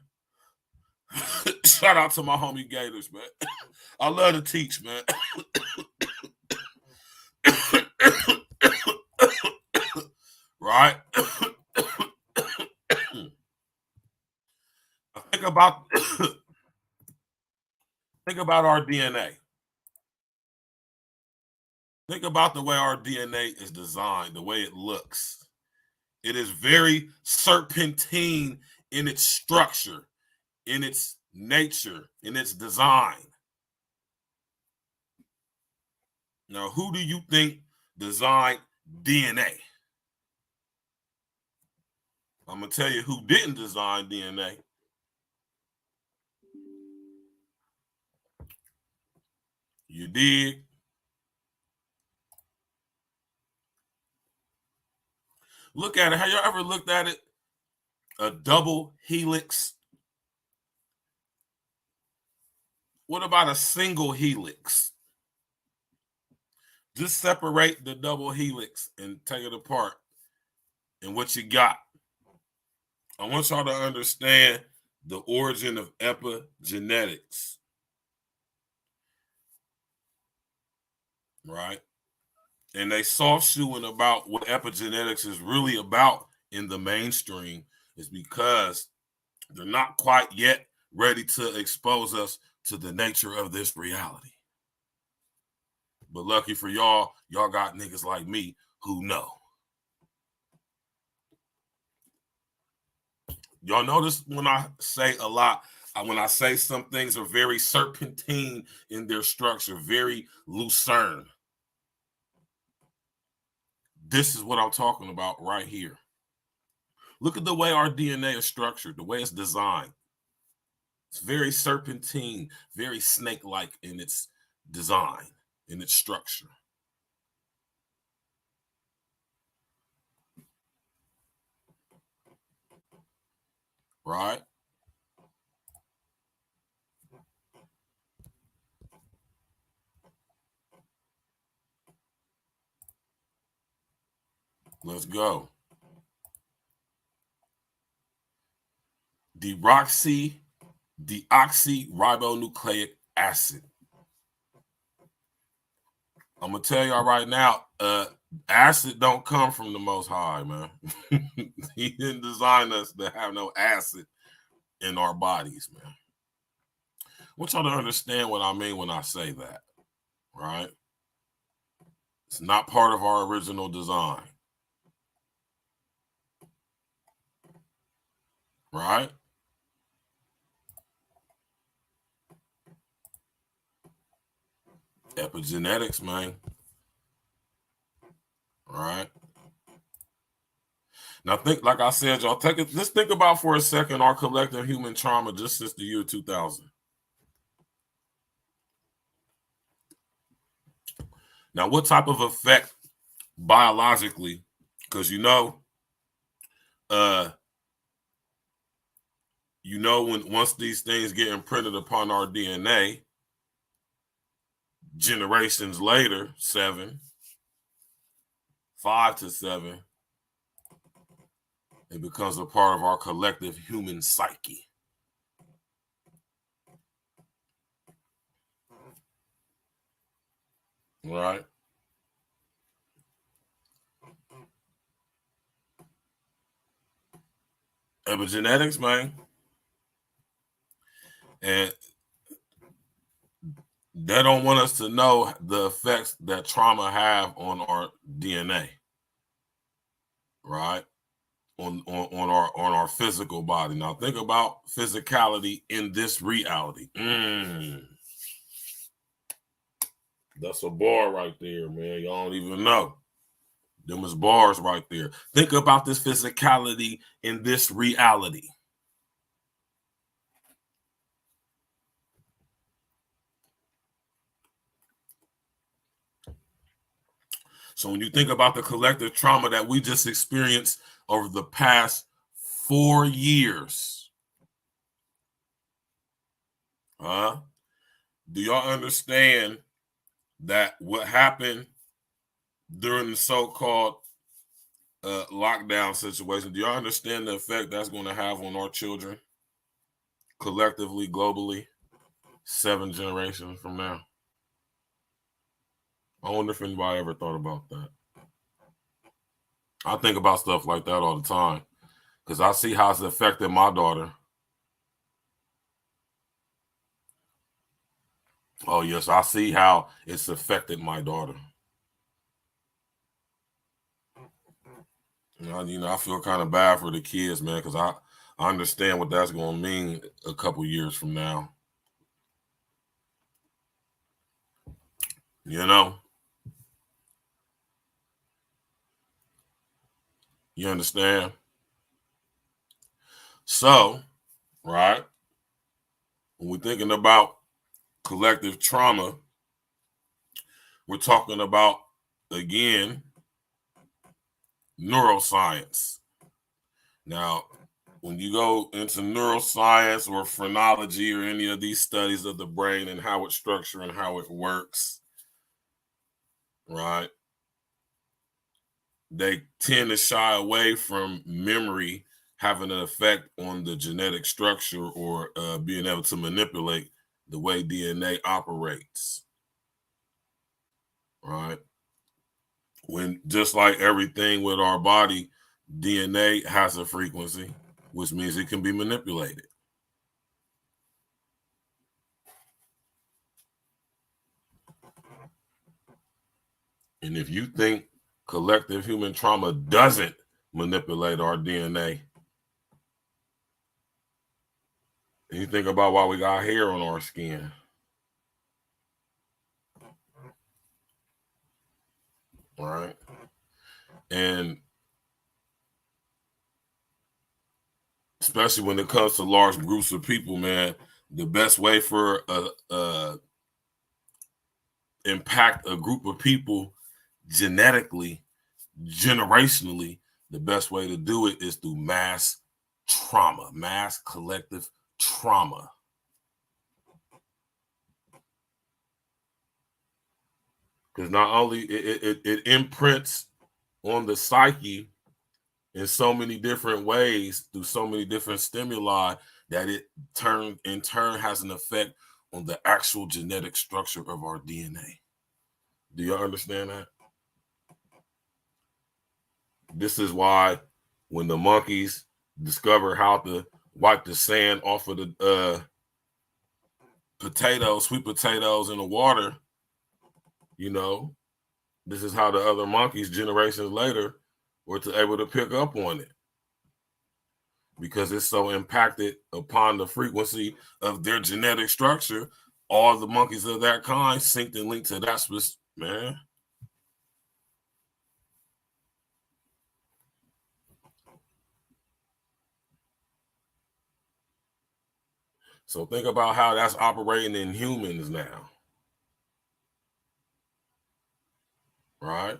S4: Shout out to my homie Gators, man. I love to teach, man. Right? Think about our DNA. Think about the way our DNA is designed, the way it looks. It is very serpentine in its structure, in its nature, in its design. Now, who do you think designed DNA? I'm going to tell you who didn't design DNA. You dig? Look at it. Have you ever looked at it? A double helix. What about a single helix? Just separate the double helix and take it apart. And what you got? I want y'all to understand the origin of epigenetics. Right? And they soft shoeing about what epigenetics is really about in the mainstream is because they're not quite yet ready to expose us to the nature of this reality. But lucky for y'all, y'all got niggas like me who know. Y'all notice when I say a lot, when I say some things are very serpentine in their structure, very lucerne. This is what I'm talking about right here. Look at the way our DNA is structured, the way it's designed. It's very serpentine, very snake-like in its design, in its structure. Right? Let's go. deoxyribonucleic acid. I'm gonna tell y'all right now, acid don't come from the Most High, man. He didn't design us to have no acid in our bodies, man. I want y'all to understand what I mean when I say that, right? It's not part of our original design, right? Epigenetics, man. Right. Now think, like I said, y'all, just think about for a second our collective human trauma just since the year 2000. Now, what type of effect biologically? Because when once these things get imprinted upon our DNA, generations later, 5 to 7, it becomes a part of our collective human psyche. Right? Epigenetics, man. And they don't want us to know the effects that trauma have on our DNA, right? On our physical body. Now think about physicality in this reality. That's a bar right there, man. Y'all don't even know. Them is bars right there. Think about this physicality in this reality. So when you think about the collective trauma that we just experienced over the past 4 years, do y'all understand that what happened during the so-called lockdown situation, do y'all understand the effect that's going to have on our children collectively, globally, 7 generations from now? I wonder if anybody ever thought about that. I think about stuff like that all the time because I see how it's affected my daughter. Oh, yes, I see how it's affected my daughter. I feel kind of bad for the kids, man, because I understand what that's going to mean a couple years from now. You understand? So, right, when we're thinking about collective trauma, we're talking about, again, neuroscience. Now, when you go into neuroscience or phrenology or any of these studies of the brain and how it's structured and how it works, right, they tend to shy away from memory having an effect on the genetic structure or being able to manipulate the way DNA operates, right? When just like everything with our body, DNA has a frequency, which means it can be manipulated. And if you think collective human trauma doesn't manipulate our DNA, and you think about why we got hair on our skin. Right? And especially when it comes to large groups of people, man, the best way for impact a group of people genetically, generationally, the best way to do it is through mass trauma, mass collective trauma. Because not only it imprints on the psyche in so many different ways through so many different stimuli, that it in turn has an effect on the actual genetic structure of our DNA. Do you understand that? This is why when the monkeys discover how to wipe the sand off of the sweet potatoes in the water, you know, this is how the other monkeys generations later were able to pick up on it, because it's so impacted upon the frequency of their genetic structure. All the monkeys of that kind synced and linked to that specific, man. So think about how that's operating in humans now, right?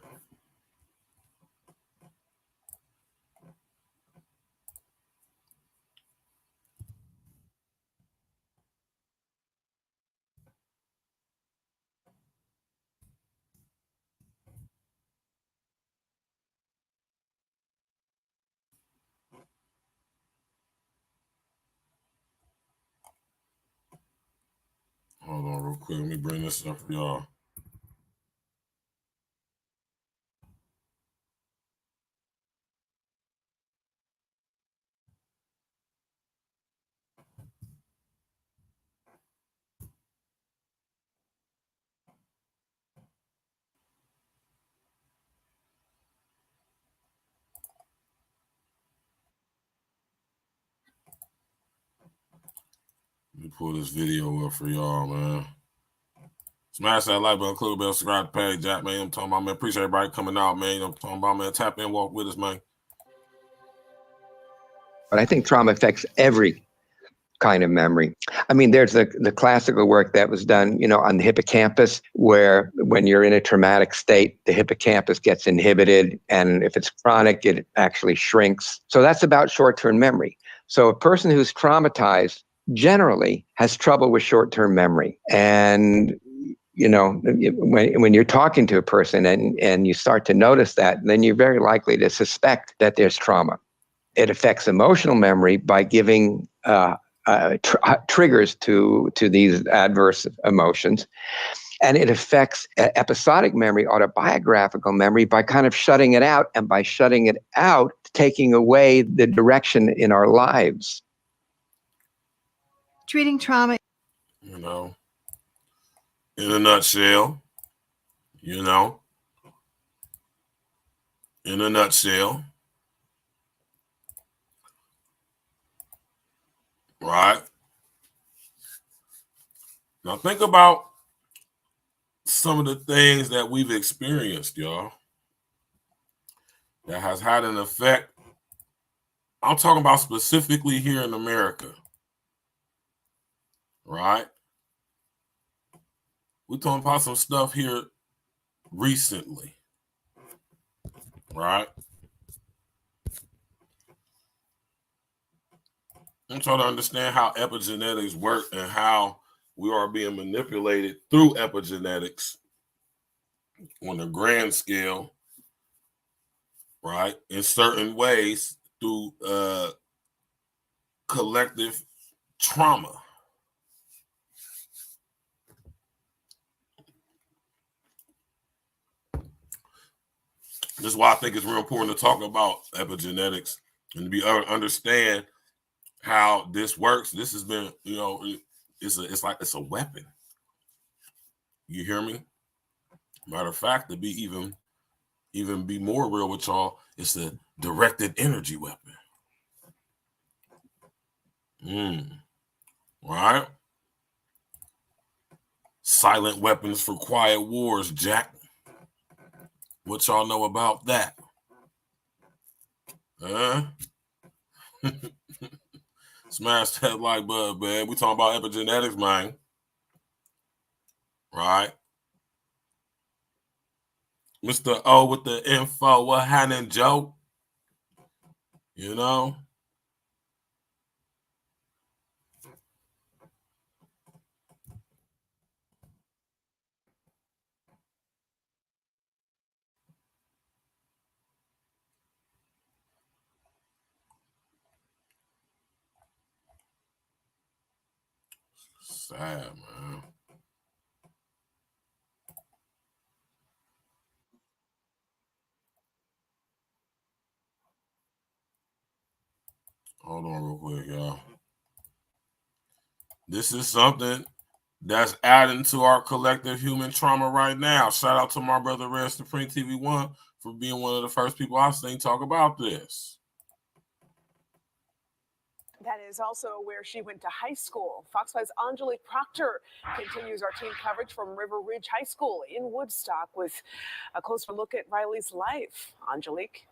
S4: Hold on real quick. Let me bring this up for y'all. Let me pull this video up for y'all, man. Smash that like button, click the bell, subscribe to the page, Jack, man. I'm talking about, man. Appreciate everybody coming out, man. I'm talking about, man. Tap in, walk with us, man.
S12: But I think trauma affects every kind of memory. I mean, there's the classical work that was done, on the hippocampus, where when you're in a traumatic state, the hippocampus gets inhibited, and if it's chronic, it actually shrinks. So that's about short-term memory. So a person who's traumatized generally has trouble with short-term memory. And when you're talking to a person and you start to notice that, then you're very likely to suspect that there's trauma. It affects emotional memory by giving triggers to these adverse emotions. And it affects episodic memory, autobiographical memory, by kind of shutting it out. And by shutting it out, taking away the direction in our lives.
S13: Treating trauma.
S4: In a nutshell, in a nutshell, right? Now think about some of the things that we've experienced, y'all, that has had an effect. I'm talking about specifically here in America, right? We're talking about some stuff here recently, right? I'm trying to understand how epigenetics work and how we are being manipulated through epigenetics on a grand scale, right? In certain ways through collective trauma. This is why I think it's real important to talk about epigenetics and to be understand how this works. This has been, it's like it's a weapon. You hear me? Matter of fact, to be even be more real with y'all, it's a directed energy weapon. Right? Silent weapons for quiet wars, Jack. What y'all know about that? Smash that like button, man. We talking about epigenetics, man. Right? Mr. O with the info. What happening, Joe? Sad, man. Hold on real quick, y'all. This is something that's adding to our collective human trauma right now. Shout out to my brother Red Supreme TV1 for being one of the first people I've seen talk about this.
S13: That is also where she went to high school. Fox 5's Angelique Proctor continues our team coverage from River Ridge High School in Woodstock with a closer look at Riley's life. Angelique.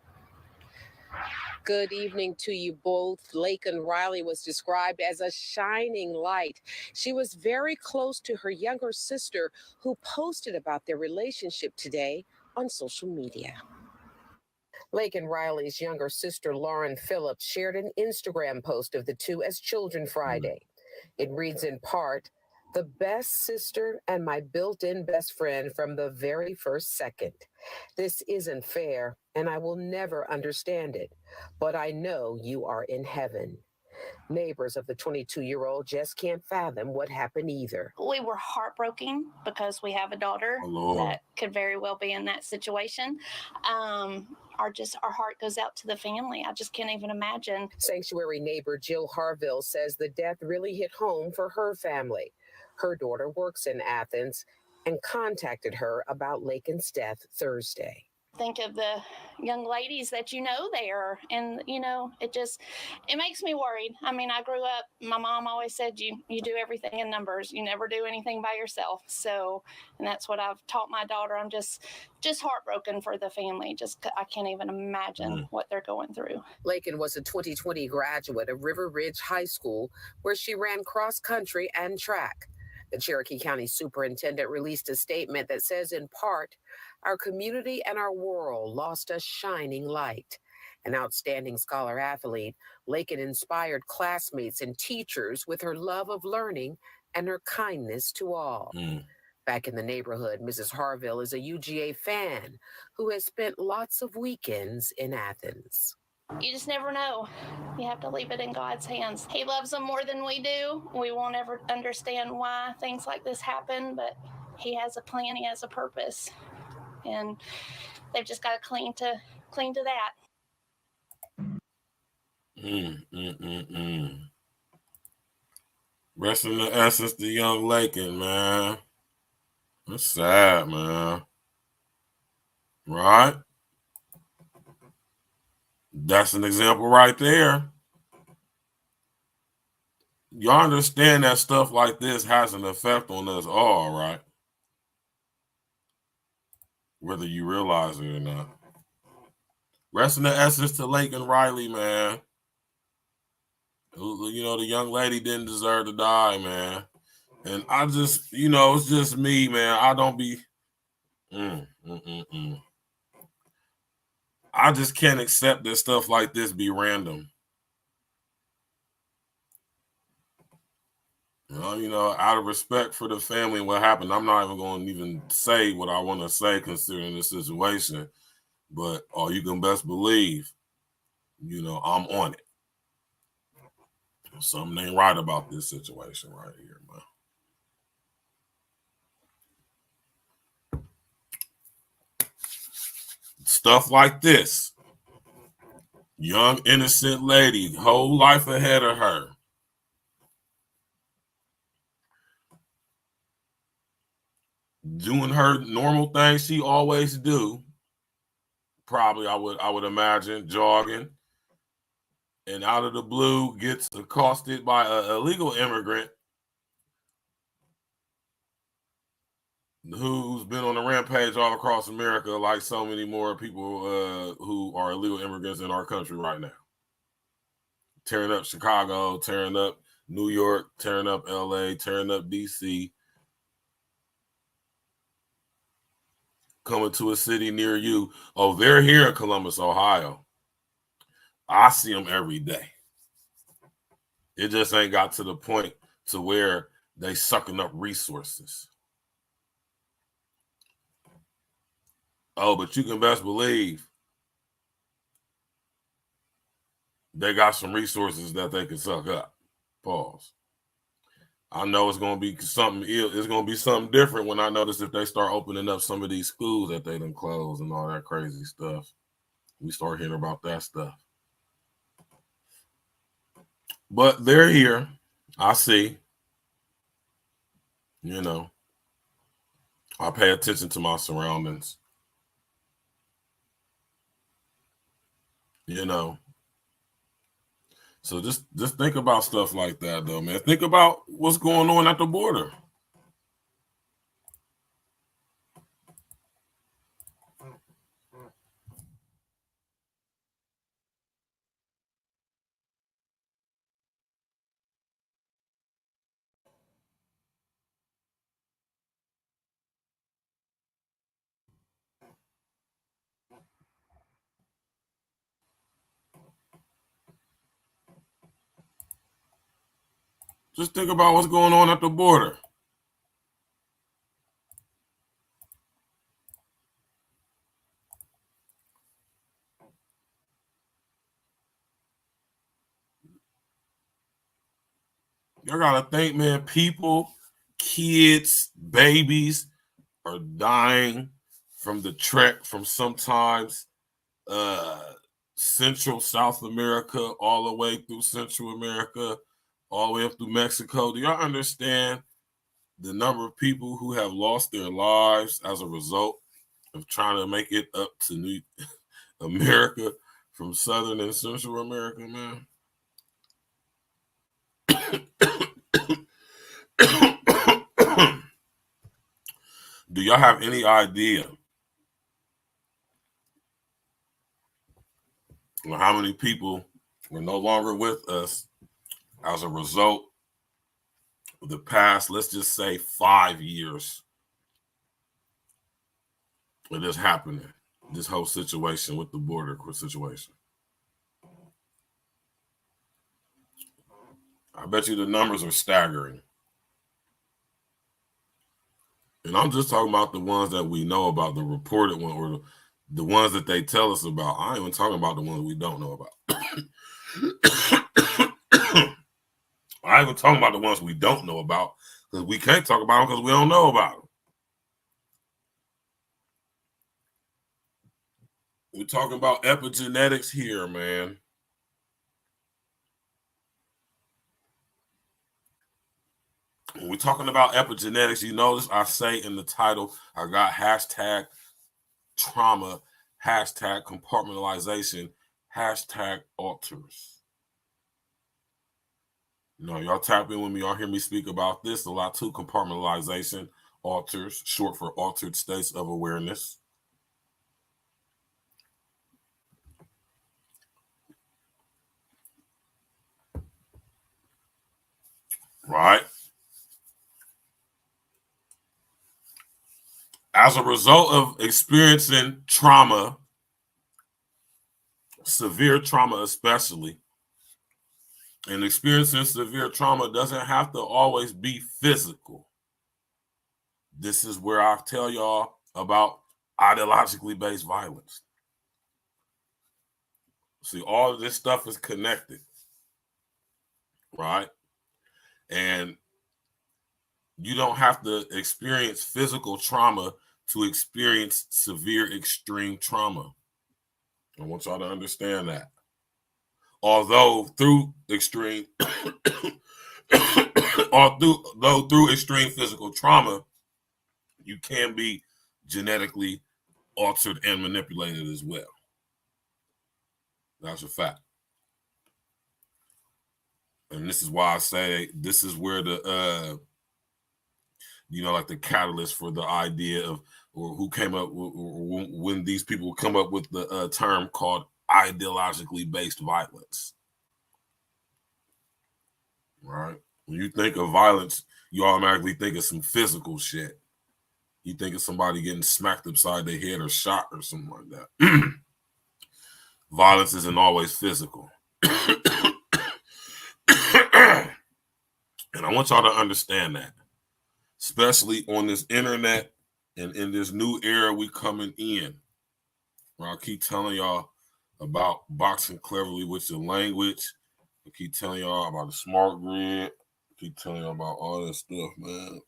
S14: Good evening to you both. Laken Riley was described as a shining light. She was very close to her younger sister, who posted about their relationship today on social media. Laken Riley's younger sister, Lauren Phillips, shared an Instagram post of the two as Children Friday. It reads in part, "The best sister and my built-in best friend from the very first second. This isn't fair, and I will never understand it, but I know you are in heaven." Neighbors of the 22-year-old just can't fathom what happened either.
S15: We were heartbroken because we have a daughter that could very well be in that situation. Our heart goes out to the family. I just can't even imagine.
S14: Sanctuary neighbor Jill Harville says the death really hit home for her family. Her daughter works in Athens and contacted her about Laken's death Thursday.
S15: Think of the young ladies that you know there, and it makes me worried. I mean, I grew up, my mom always said you do everything in numbers, you never do anything by yourself. So, and that's what I've taught my daughter. I'm just heartbroken for the family. I can't even imagine what they're going through.
S14: Laken was a 2020 graduate of River Ridge High School, where she ran cross country and track. The Cherokee County Superintendent released a statement that says, in part, "Our community and our world lost a shining light." An outstanding scholar athlete, Laken inspired classmates and teachers with her love of learning and her kindness to all. Back in the neighborhood, Mrs. Harville is a UGA fan who has spent lots of weekends in Athens.
S15: You just never know. You have to leave it in God's hands. He loves them more than we do. We won't ever understand why things like this happen, but he has a plan, he has a purpose. And they've just got to cling to that.
S4: Rest in the essence, the young Laken, man. That's sad, man. Right? That's an example right there. Y'all understand that stuff like this has an effect on us all, right? Whether you realize it or not. Rest in the essence to Laken Riley, man. You know, the young lady didn't deserve to die, man. And I just, it's just me, man. I don't be... I just can't accept that stuff like this be random. Out of respect for the family and what happened, I'm not even going to even say what I want to say considering the situation. But you can best believe, I'm on it. Something ain't right about this situation right here, man. Stuff like this. Young, innocent lady, whole life ahead of her. Doing her normal things she always do. Probably, I would imagine, jogging. And out of the blue, gets accosted by an illegal immigrant who's been on a rampage all across America, like so many more people who are illegal immigrants in our country right now. Tearing up Chicago, tearing up New York, tearing up LA, tearing up DC. Coming to a city near you. Oh, they're here in Columbus, Ohio. I see them every day. It just ain't got to the point to where they sucking up resources. Oh, but you can best believe they got some resources that they can suck up. Pause. I know it's gonna be something. It's gonna be something different when I notice if they start opening up some of these schools that they done closed and all that crazy stuff. We start hearing about that stuff. But they're here. I see. You know, I pay attention to my surroundings. You know. So just think about stuff like that, though, man. Think about what's going on at the border. Just think about what's going on at the border. You gotta think, man, people, kids, babies are dying from the trek from sometimes Central South America all the way through Central America, all the way up through Mexico. Do y'all understand the number of people who have lost their lives as a result of trying to make it up to New America from Southern and Central America, man? Do y'all have any idea how many people were no longer with us as a result of the past, let's just say 5 years of this happening, this whole situation with the border situation? I bet you the numbers are staggering. And I'm just talking about the ones that we know about, the reported one, or the ones that they tell us about. I ain't even talking about the ones we don't know about. I ain't even talking about the ones we don't know about, because we can't talk about them because we don't know about them. We're talking about epigenetics here, man. When we're talking about epigenetics, you notice I say in the title, I got hashtag trauma, hashtag compartmentalization, hashtag alters. You know, y'all tap in with me, y'all hear me speak about this a lot too. Compartmentalization, alters, short for altered states of awareness. Right? As a result of experiencing trauma, severe trauma especially, and experiencing severe trauma doesn't have to always be physical. This is where I tell y'all about ideologically based violence. See, all of this stuff is connected, right? And you don't have to experience physical trauma to experience severe extreme trauma. I want y'all to understand that. Although through extreme through extreme physical trauma, you can be genetically altered and manipulated as well. That's a fact. And this is why I say this is where the like the catalyst for the idea of, or who came up with, or when these people come up with the term called ideologically based violence. Right? When you think of violence, you automatically think of some physical shit. You think of somebody getting smacked upside their head or shot or something like that. Violence isn't always physical. And I want y'all to understand that, especially on this internet and in this new era we coming in, where I keep telling y'all about boxing cleverly with your language. I keep telling y'all about the smart grid. I Keep telling you about all this stuff, man.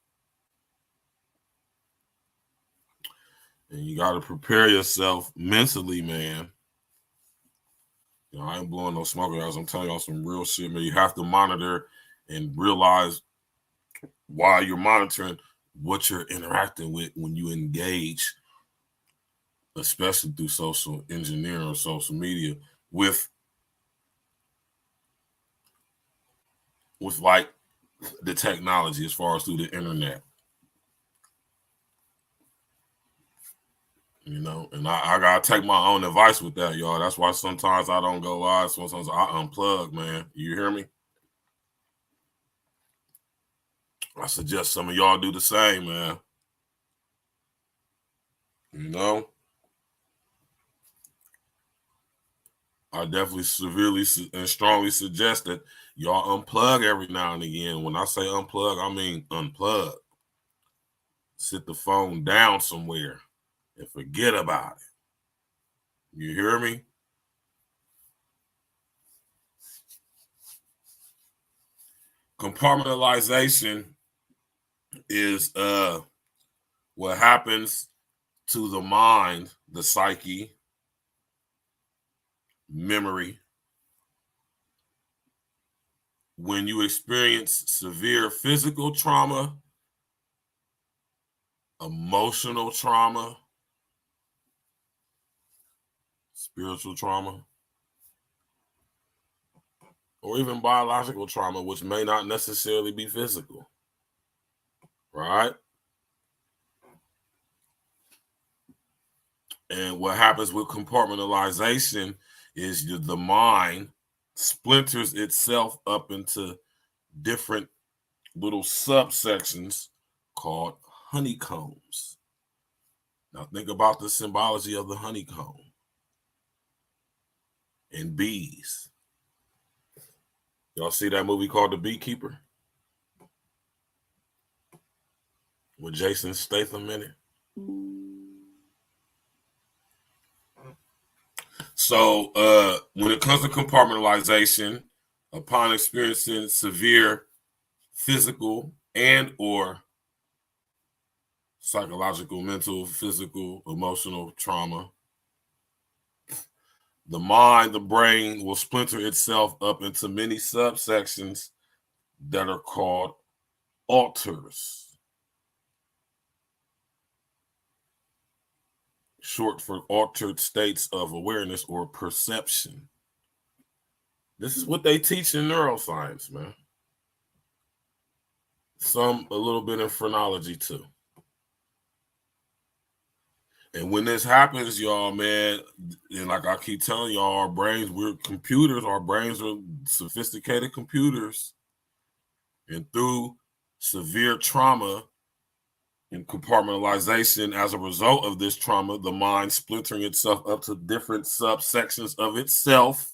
S4: And you got to prepare yourself mentally, man. You know, I ain't blowing no smoke, guys. I'm telling y'all some real shit, man. You have to monitor and realize while you're monitoring what you're interacting with when you engage, especially through social engineering or social media, with like the technology as far as through the internet. You know, and I gotta take my own advice with that, y'all. That's why sometimes I don't go live. Sometimes I unplug, man. You hear me? I suggest some of y'all do the same, man. You know, I definitely severely and strongly suggest that y'all unplug every now and again. When I say unplug, I mean unplug. Sit the phone down somewhere and forget about it. You hear me? Compartmentalization is what happens to the mind, the psyche, memory, when you experience severe physical trauma, emotional trauma, spiritual trauma, or even biological trauma, which may not necessarily be physical, right? And what happens with compartmentalization is the mind splinters itself up into different little subsections called honeycombs. Now think about the symbology of the honeycomb and bees. Y'all see that movie called The Beekeeper with Jason Statham in it? So when it comes to compartmentalization, upon experiencing severe physical and or psychological, mental, physical, emotional trauma, the mind, the brain will splinter itself up into many subsections that are called alters, short for altered states of awareness or perception. This is what they teach in neuroscience, man. Some a little bit in phrenology too. And when this happens, y'all, man, and like I keep telling y'all, our brains, we're computers. Our brains are sophisticated computers. And through severe trauma and compartmentalization as a result of this trauma, the mind splintering itself up to different subsections of itself.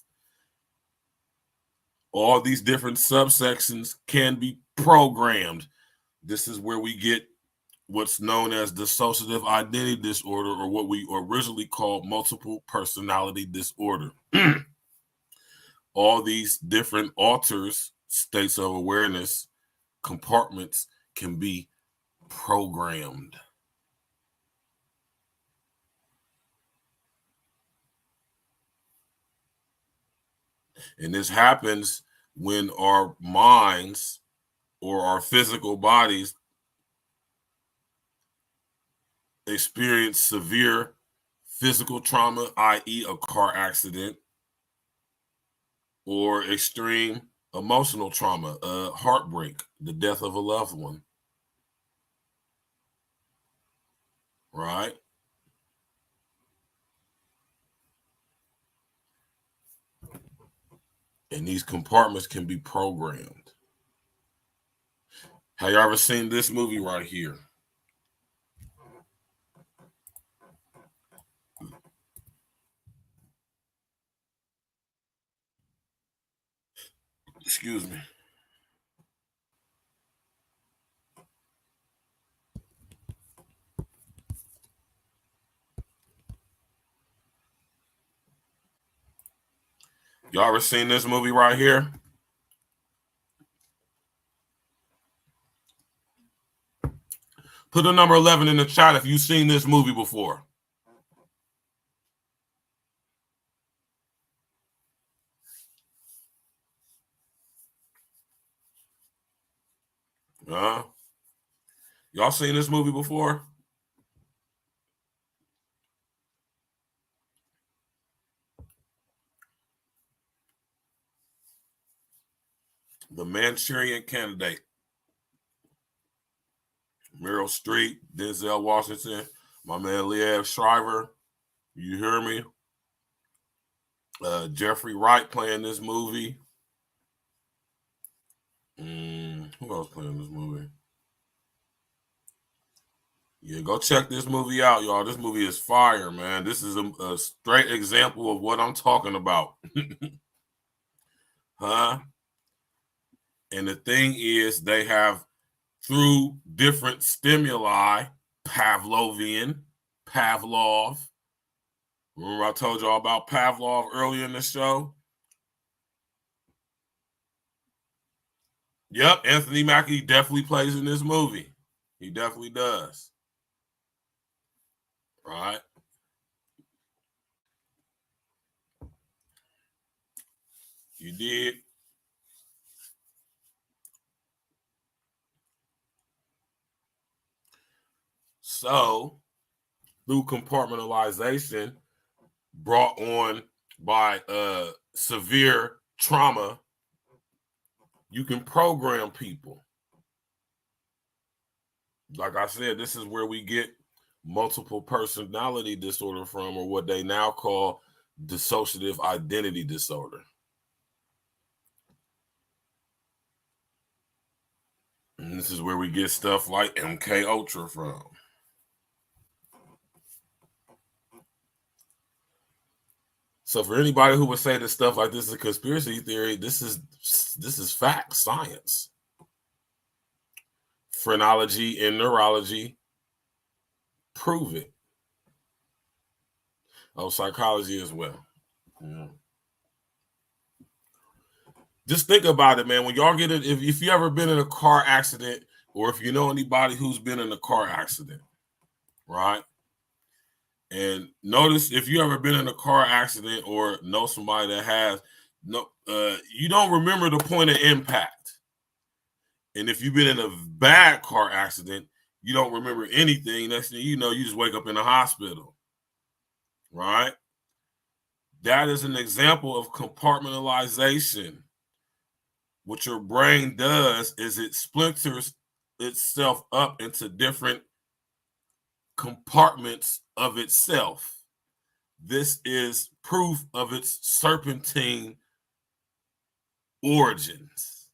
S4: All these different subsections can be programmed. This is where we get what's known as dissociative identity disorder, or what we originally called multiple personality disorder. All these different alters, states of awareness, compartments can be programmed. And this happens when our minds or our physical bodies experience severe physical trauma, i.e., a car accident, or extreme emotional trauma, heartbreak, the death of a loved one. Right? And these compartments can be programmed. Have you ever seen this movie right here? Excuse me. Y'all ever seen this movie right here? Put a number 11 in the chat if you've seen this movie before. Y'all seen this movie before? The Manchurian Candidate. Meryl Streep, Denzel Washington, my man Liev Schreiber. You hear me? Jeffrey Wright playing this movie. Who else playing this movie? Yeah, go check this movie out, y'all. This movie is fire, man. This is a straight example of what I'm talking about. Huh? And the thing is, they have, through different stimuli, Pavlov. Remember I told y'all about Pavlov earlier in the show? Yep, Anthony Mackie definitely plays in this movie. He definitely does. Right? You did. So, through compartmentalization brought on by severe trauma, you can program people. Like I said, this is where we get multiple personality disorder from, or what they now call dissociative identity disorder. And this is where we get stuff like MK Ultra from. So for anybody who would say that stuff like this is a conspiracy theory, this is fact, science. Phrenology and neurology prove it. Oh, psychology as well. Yeah. Just think about it, man. When y'all get it, if you ever been in a car accident, or if you know anybody who's been in a car accident, right? And notice, if you ever been in a car accident or know somebody that has, you don't remember the point of impact. And if you've been in a bad car accident, you don't remember anything. Next thing you know, you just wake up in the hospital, right? That is an example of compartmentalization. What your brain does is it splinters itself up into different compartments of itself. This is proof of its serpentine origins.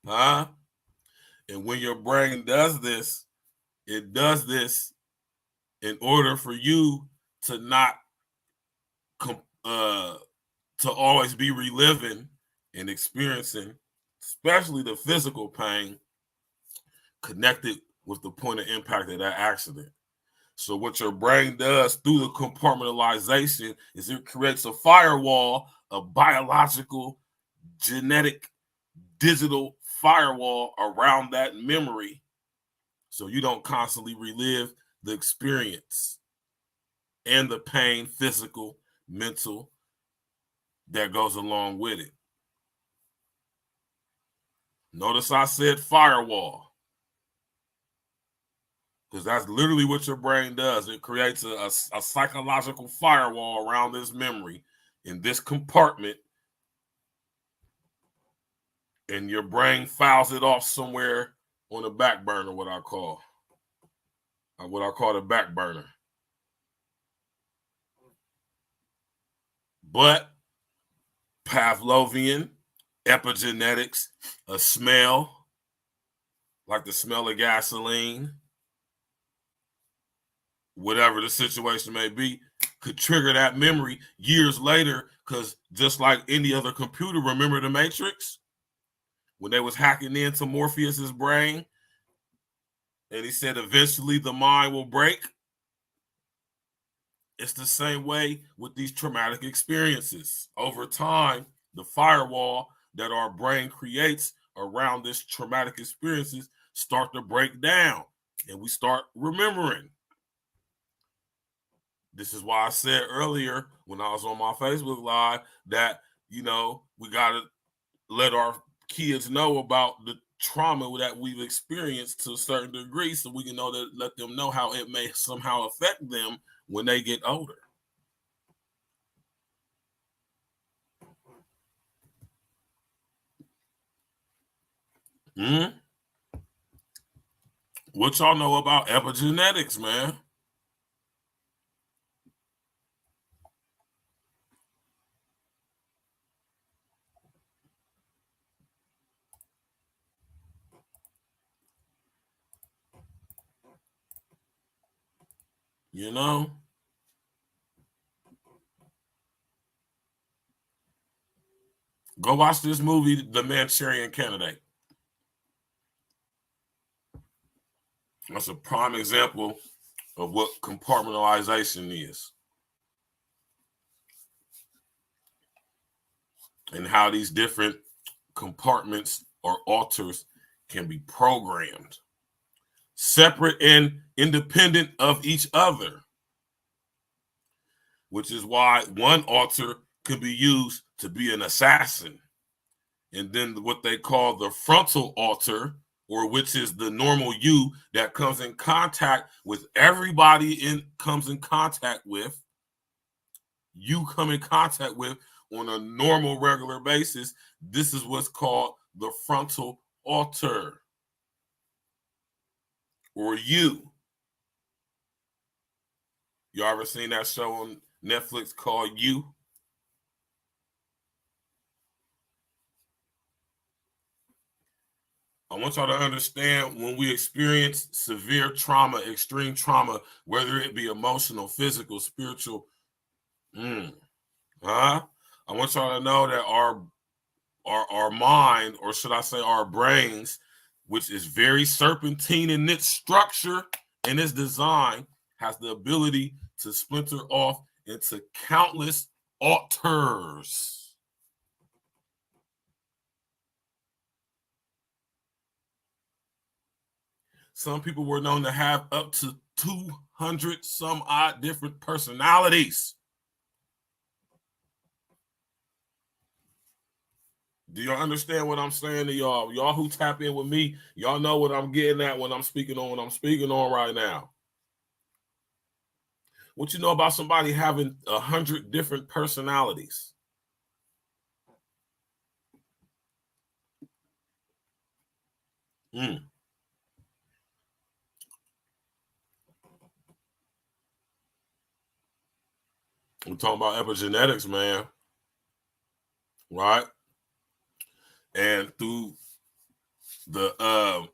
S4: Huh? And when your brain does this, it does this in order for you to not to always be reliving and experiencing, especially the physical pain connected with the point of impact of that accident. So what your brain does through the compartmentalization is it creates a firewall, a biological, genetic, digital firewall around that memory, so you don't constantly relive the experience and the pain, physical, mental, that goes along with it. Notice I said firewall, because that's literally what your brain does. It creates a psychological firewall around this memory in this compartment, and your brain files it off somewhere on the back burner, what I call the back burner. But Pavlovian, epigenetics, a smell, like the smell of gasoline, whatever the situation may be, could trigger that memory years later, because just like any other computer, remember the Matrix? When they was hacking into Morpheus's brain, and he said eventually the mind will break. It's the same way with these traumatic experiences. Over time, the firewall that our brain creates around this traumatic experiences start to break down, and we start remembering. This is why I said earlier when I was on my Facebook Live that, you know, we got to let our kids know about the trauma that we've experienced to a certain degree, so we can know that, let them know how it may somehow affect them when they get older. What y'all know about epigenetics, man? You know? Go watch this movie, The Manchurian Candidate. That's a prime example of what compartmentalization is and how these different compartments or alters can be programmed, separate and independent of each other, which is why one alter could be used to be an assassin. And then what they call the frontal alter, or which is the normal you that comes in contact with everybody comes in contact with, you come in contact with on a normal, regular basis. This is what's called the frontal alter, or you. You ever seen that show on Netflix called You? I want y'all to understand, when we experience severe trauma, extreme trauma, whether it be emotional, physical, spiritual, I want y'all to know that our mind, or should I say our brains, which is very serpentine in its structure and its design, has the ability to splinter off into countless alters. Some people were known to have up to 200 some odd different personalities. Do y'all understand what I'm saying to y'all? Y'all who tap in with me, y'all know what I'm getting at when I'm speaking on what I'm speaking on right now. What you know about somebody having 100 different personalities? I'm talking about epigenetics, man. Right? And through the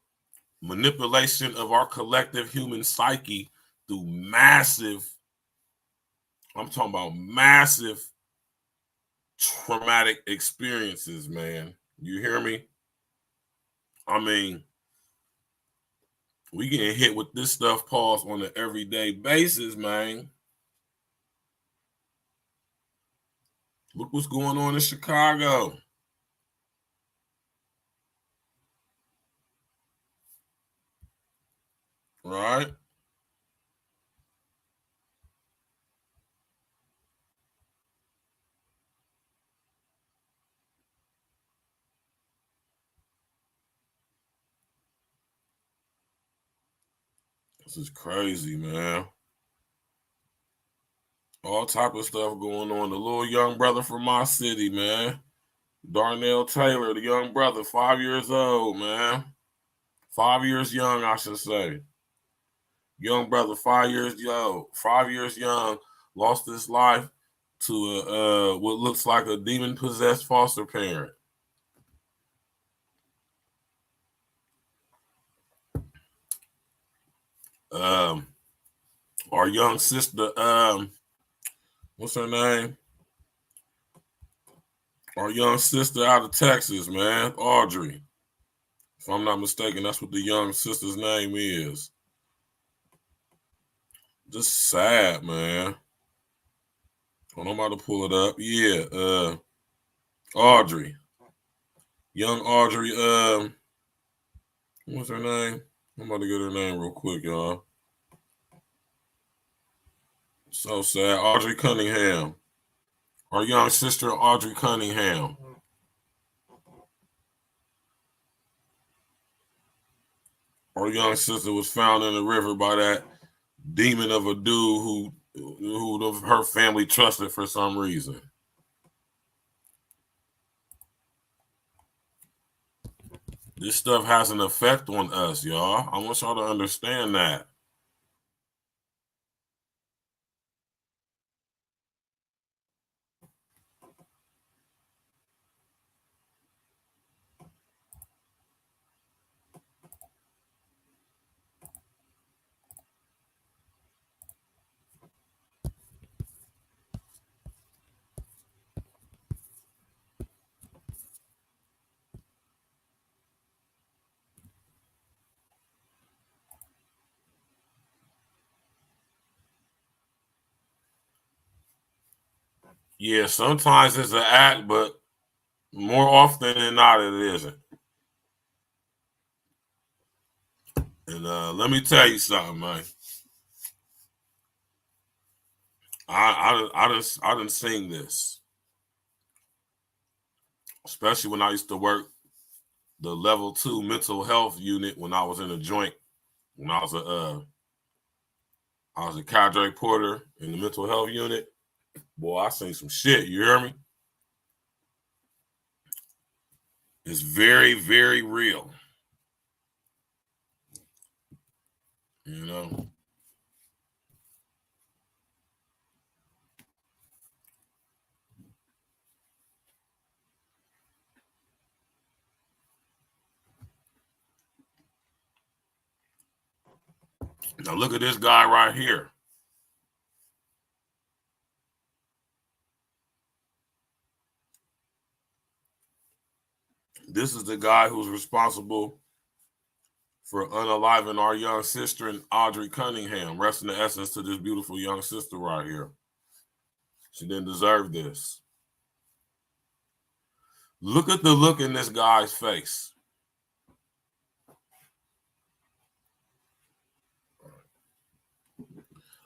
S4: manipulation of our collective human psyche through massive, I'm talking about massive traumatic experiences, man. You hear me? I mean, we getting hit with this stuff, pause, on an everyday basis, man. Look what's going on in Chicago. Right? This is crazy, man. All type of stuff going on. The little young brother from my city, man. Darnell Taylor, the young brother, 5 years old, man. 5 years young, I should say. Young brother, 5 years young. 5 years young, lost his life to what looks like a demon-possessed foster parent. Our young sister, what's her name? Our young sister out of Texas, man, Audrey. If I'm not mistaken, that's what the young sister's name is. Just sad, man. I'm about to pull it up. Yeah, Audrey. Young Audrey, what's her name? I'm about to get her name real quick, y'all. So sad. Audrey Cunningham. Our young sister, Audrey Cunningham. Our young sister was found in the river by that demon of a dude who her family trusted for some reason. This stuff has an effect on us, y'all. I want y'all to understand that. Yeah, sometimes it's an act, but more often than not, it isn't. And let me tell you something, man. I done seen this, especially when I used to work the level 2 mental health unit when I was in a joint. When I was a cadre porter in the mental health unit. Boy, I seen some shit. You hear me? It's very, very real. You know. Now look at this guy right here. This is the guy who's responsible for unaliving our young sister and Audrey Cunningham. Rest in the essence to this beautiful young sister right here. She didn't deserve this. Look at the look in this guy's face.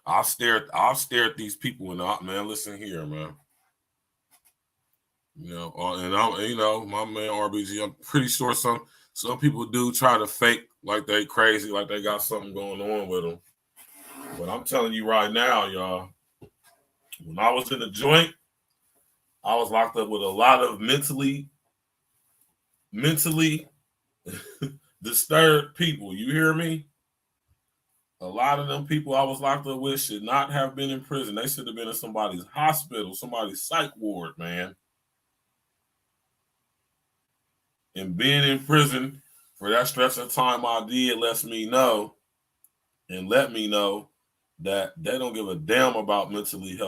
S4: I'll stare at these people and man, listen here, man. You know, and I'm, you know, my man RBG, I'm pretty sure some people do try to fake like they crazy, like they got something going on with them. But I'm telling you right now, y'all, when I was in the joint, I was locked up with a lot of mentally disturbed people. You hear me? A lot of them people I was locked up with should not have been in prison. They should have been in somebody's hospital, somebody's psych ward, man. And being in prison for that stretch of time I did let me know that they don't give a damn about mentally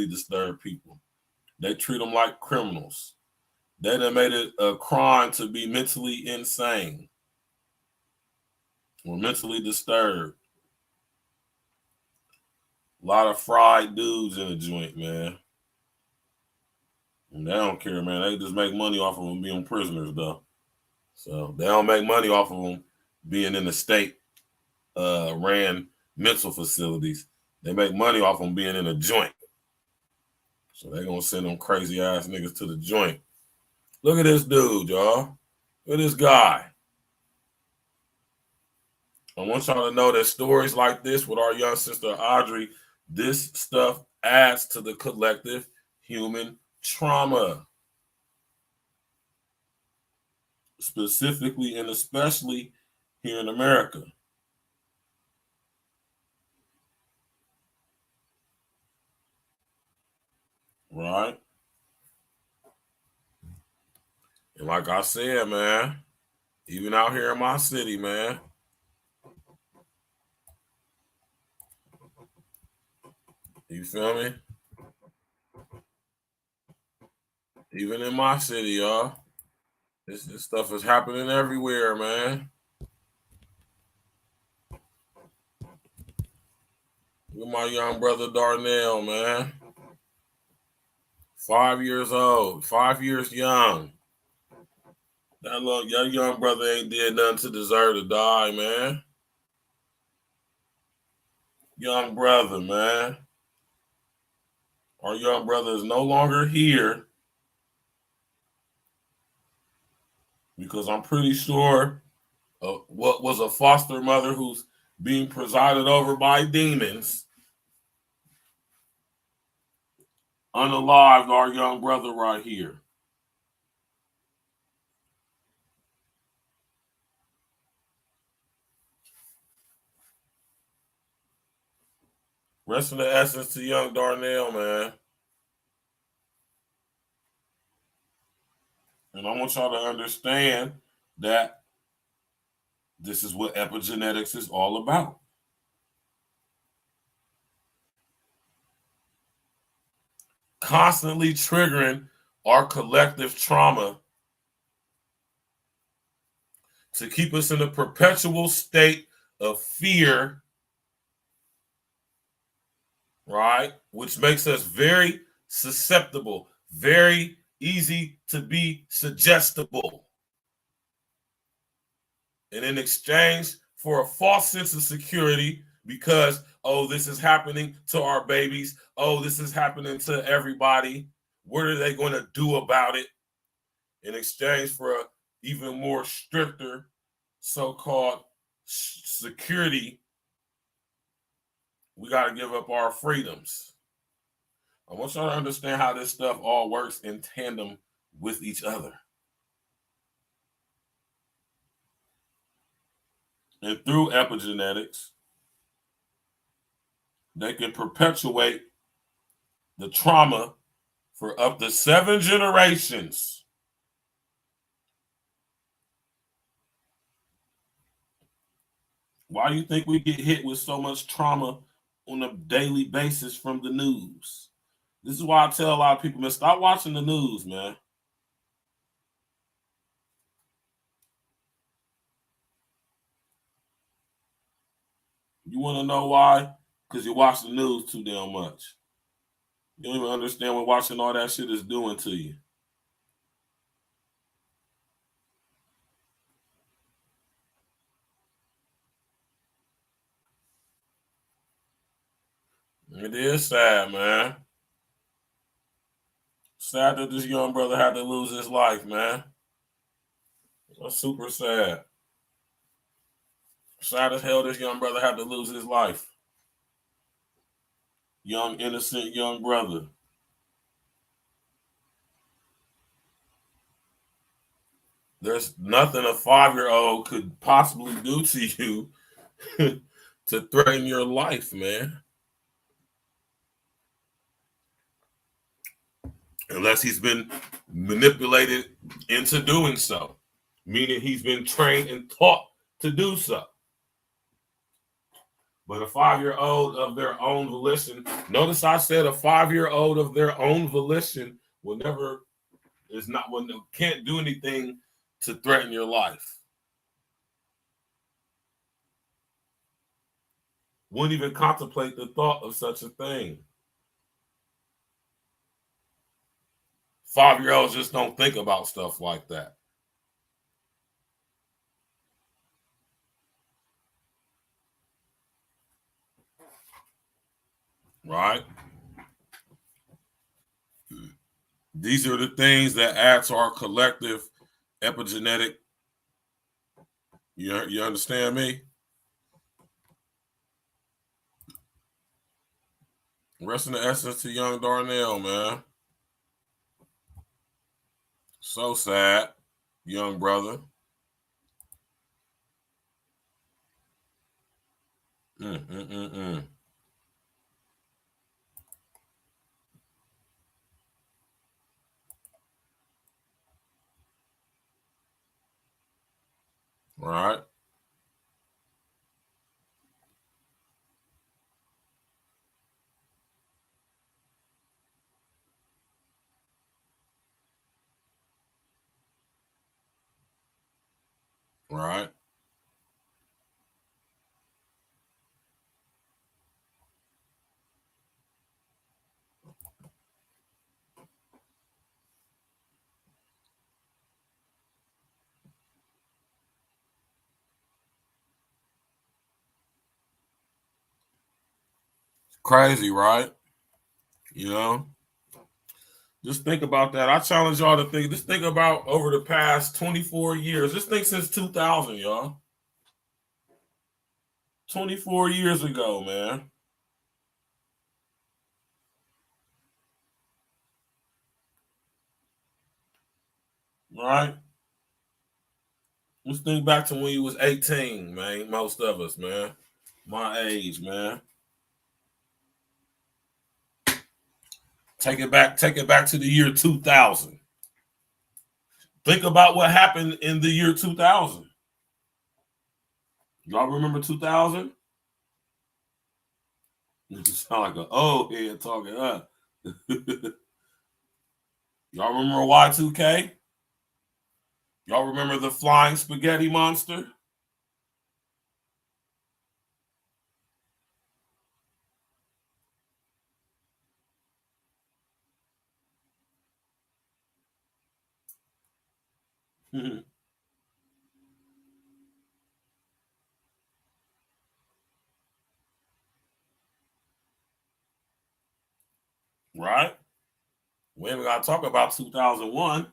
S4: disturbed people. They treat them like criminals. They done made it a crime to be mentally insane or mentally disturbed. A lot of fried dudes in the joint, man. And they don't care, man. They just make money off of them being prisoners, though. So they don't make money off of them being in the state ran mental facilities. They make money off them being in a joint. So they're going to send them crazy ass niggas to the joint. Look at this dude, y'all. Look at this guy. I want y'all to know that stories like this with our young sister Audrey, this stuff adds to the collective human trauma. Specifically and especially here in America. Right? And like I said, man, even out here in my city, man, you feel me? Even in my city, y'all, this stuff is happening everywhere, man. Look at my young brother Darnell, man. 5 years old, 5 years young. Your young brother ain't did nothing to deserve to die, man. Young brother, man. Our young brother is no longer here because I'm pretty sure what was a foster mother who's being presided over by demons unalived our young brother right here. Rest in the essence to young Darnell, man. And I want y'all to understand that this is what epigenetics is all about. Constantly triggering our collective trauma to keep us in a perpetual state of fear, right? Which makes us very susceptible, very easy to be suggestible. And in exchange for a false sense of security, because, oh, this is happening to our babies, oh, this is happening to everybody, what are they going to do about it? In exchange for a even more stricter so-called security, we got to give up our freedoms. I want y'all to understand how this stuff all works in tandem with each other. And through epigenetics, they can perpetuate the trauma for up to 7 generations. Why do you think we get hit with so much trauma on a daily basis from the news? This is why I tell a lot of people, man, stop watching the news, man. You want to know why? Because you watch the news too damn much. You don't even understand what watching all that shit is doing to you. It is sad, man. Sad that this young brother had to lose his life, man. That's super sad. Sad as hell this young brother had to lose his life. Young, innocent young brother. There's nothing a 5-year-old could possibly do to you to threaten your life, man. Unless he's been manipulated into doing so, meaning he's been trained and taught to do so. But a 5-year-old of their own volition, notice I said a 5-year-old of their own volition can't do anything to threaten your life. Wouldn't even contemplate the thought of such a thing. 5-year-olds just don't think about stuff like that. Right? These are the things that add to our collective epigenetic. You understand me? Rest in the essence to young Darnell, man. So sad, young brother. Right. Right. Crazy, right? You know? Just think about that. I challenge y'all to think. Just think about over the past 24 years. Just think since 2000, y'all. 24 years ago, man. Right? Let's think back to when you was 18, man. Most of us, man. My age, man. Take it back to the year 2000. Think about what happened in the year 2000. Y'all remember 2000? You sound like an old head talking, huh? Y'all remember Y2K? Y'all remember the flying spaghetti monster? Right? We ain't got to talk about 2001.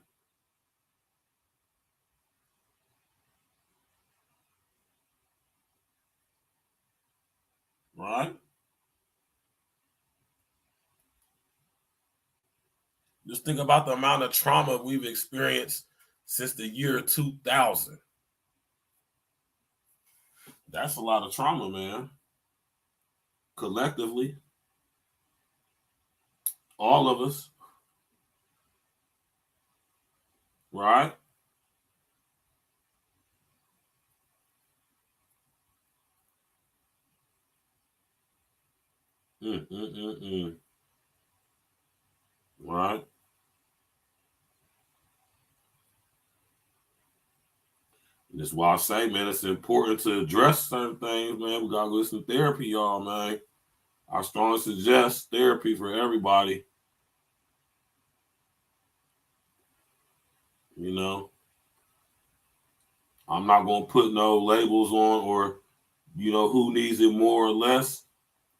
S4: Right? Just think about the amount of trauma we've experienced since the year 2000. That's a lot of trauma, man. Collectively. All of us. Right? Right? That's why I say, man, it's important to address certain things, man. We got to listen to therapy, y'all, man. I strongly suggest therapy for everybody. You know, I'm not going to put no labels on or, you know, who needs it more or less.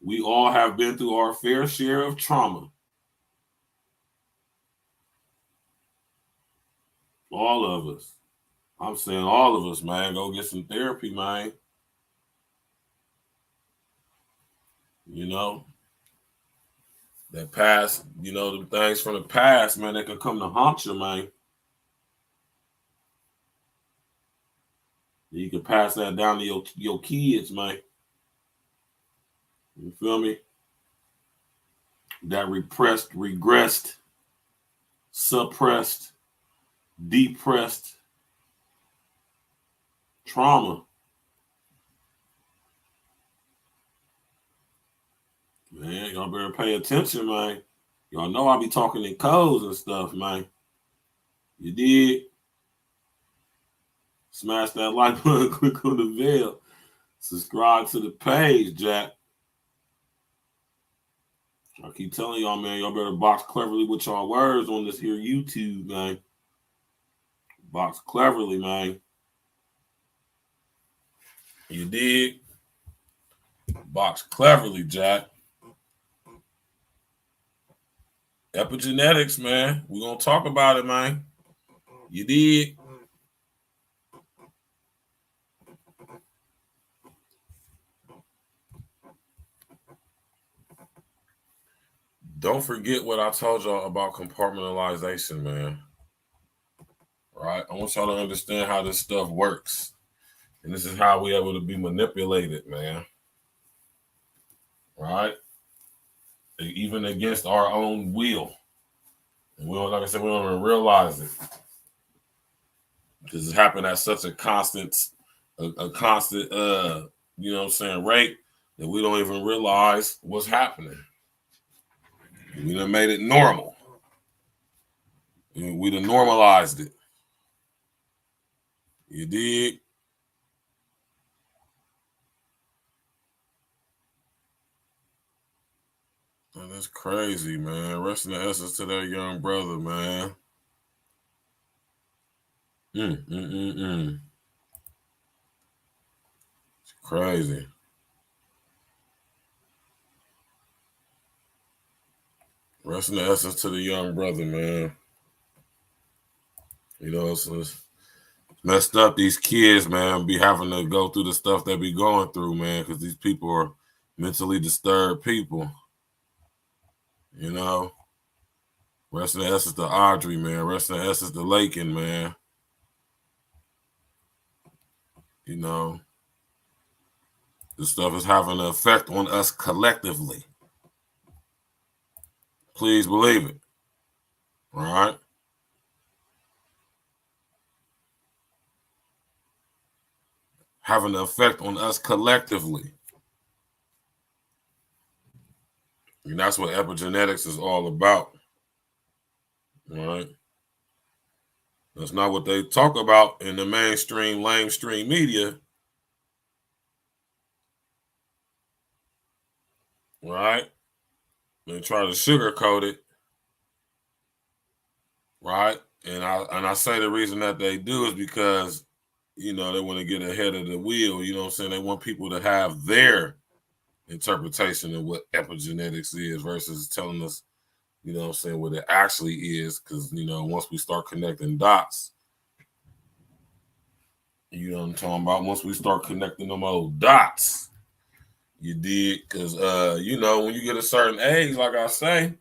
S4: We all have been through our fair share of trauma. All of us. I'm saying all of us, man. Go get some therapy, man. You know, that past, you know, the things from the past, man, that can come to haunt you, man. You can pass that down to your kids, man. You feel me? That repressed, regressed, suppressed, depressed trauma. Man, y'all better pay attention, man. Y'all know I be talking in codes and stuff, man. You did? Smash that like button, click on the bell. Subscribe to the page, Jack. I keep telling y'all, man, y'all better box cleverly with y'all words on this here YouTube, man. Box cleverly, man. You dig? Box cleverly, Jack. Epigenetics, man. We're going to talk about it, man. You dig? Don't forget what I told y'all about compartmentalization, man. Right? I want y'all to understand how this stuff works. And this is how we're able to be manipulated, man. Right? Even against our own will. And we don't, like I said, we don't even realize it. Because it happened at such a constant, you know what I'm saying, rate that we don't even realize what's happening. We done made it normal. We done normalized it. You dig? Oh, that's crazy, man. Rest in the essence to that young brother, man. It's crazy. Rest in the essence to the young brother, man. You know, it's messed up. These kids, man, be having to go through the stuff they be going through, man, because these people are mentally disturbed people. You know, rest in the essence to Audrey, man. Rest in the essence to Lakin, man. You know, this stuff is having an effect on us collectively. Please believe it. All right? Having an effect on us collectively. And that's what epigenetics is all about. All right? That's not what they talk about in the mainstream, lamestream media. Right? They try to sugarcoat it. Right? And I say the reason that they do is because, you know, they want to get ahead of the wheel. You know what I'm saying? They want people to have their interpretation of what epigenetics is versus telling us, you know what I'm saying, what it actually is. Because, you know, once we start connecting dots, you know what I'm talking about? Once we start connecting them old dots, you did. Because, you know, when you get a certain age, like I say,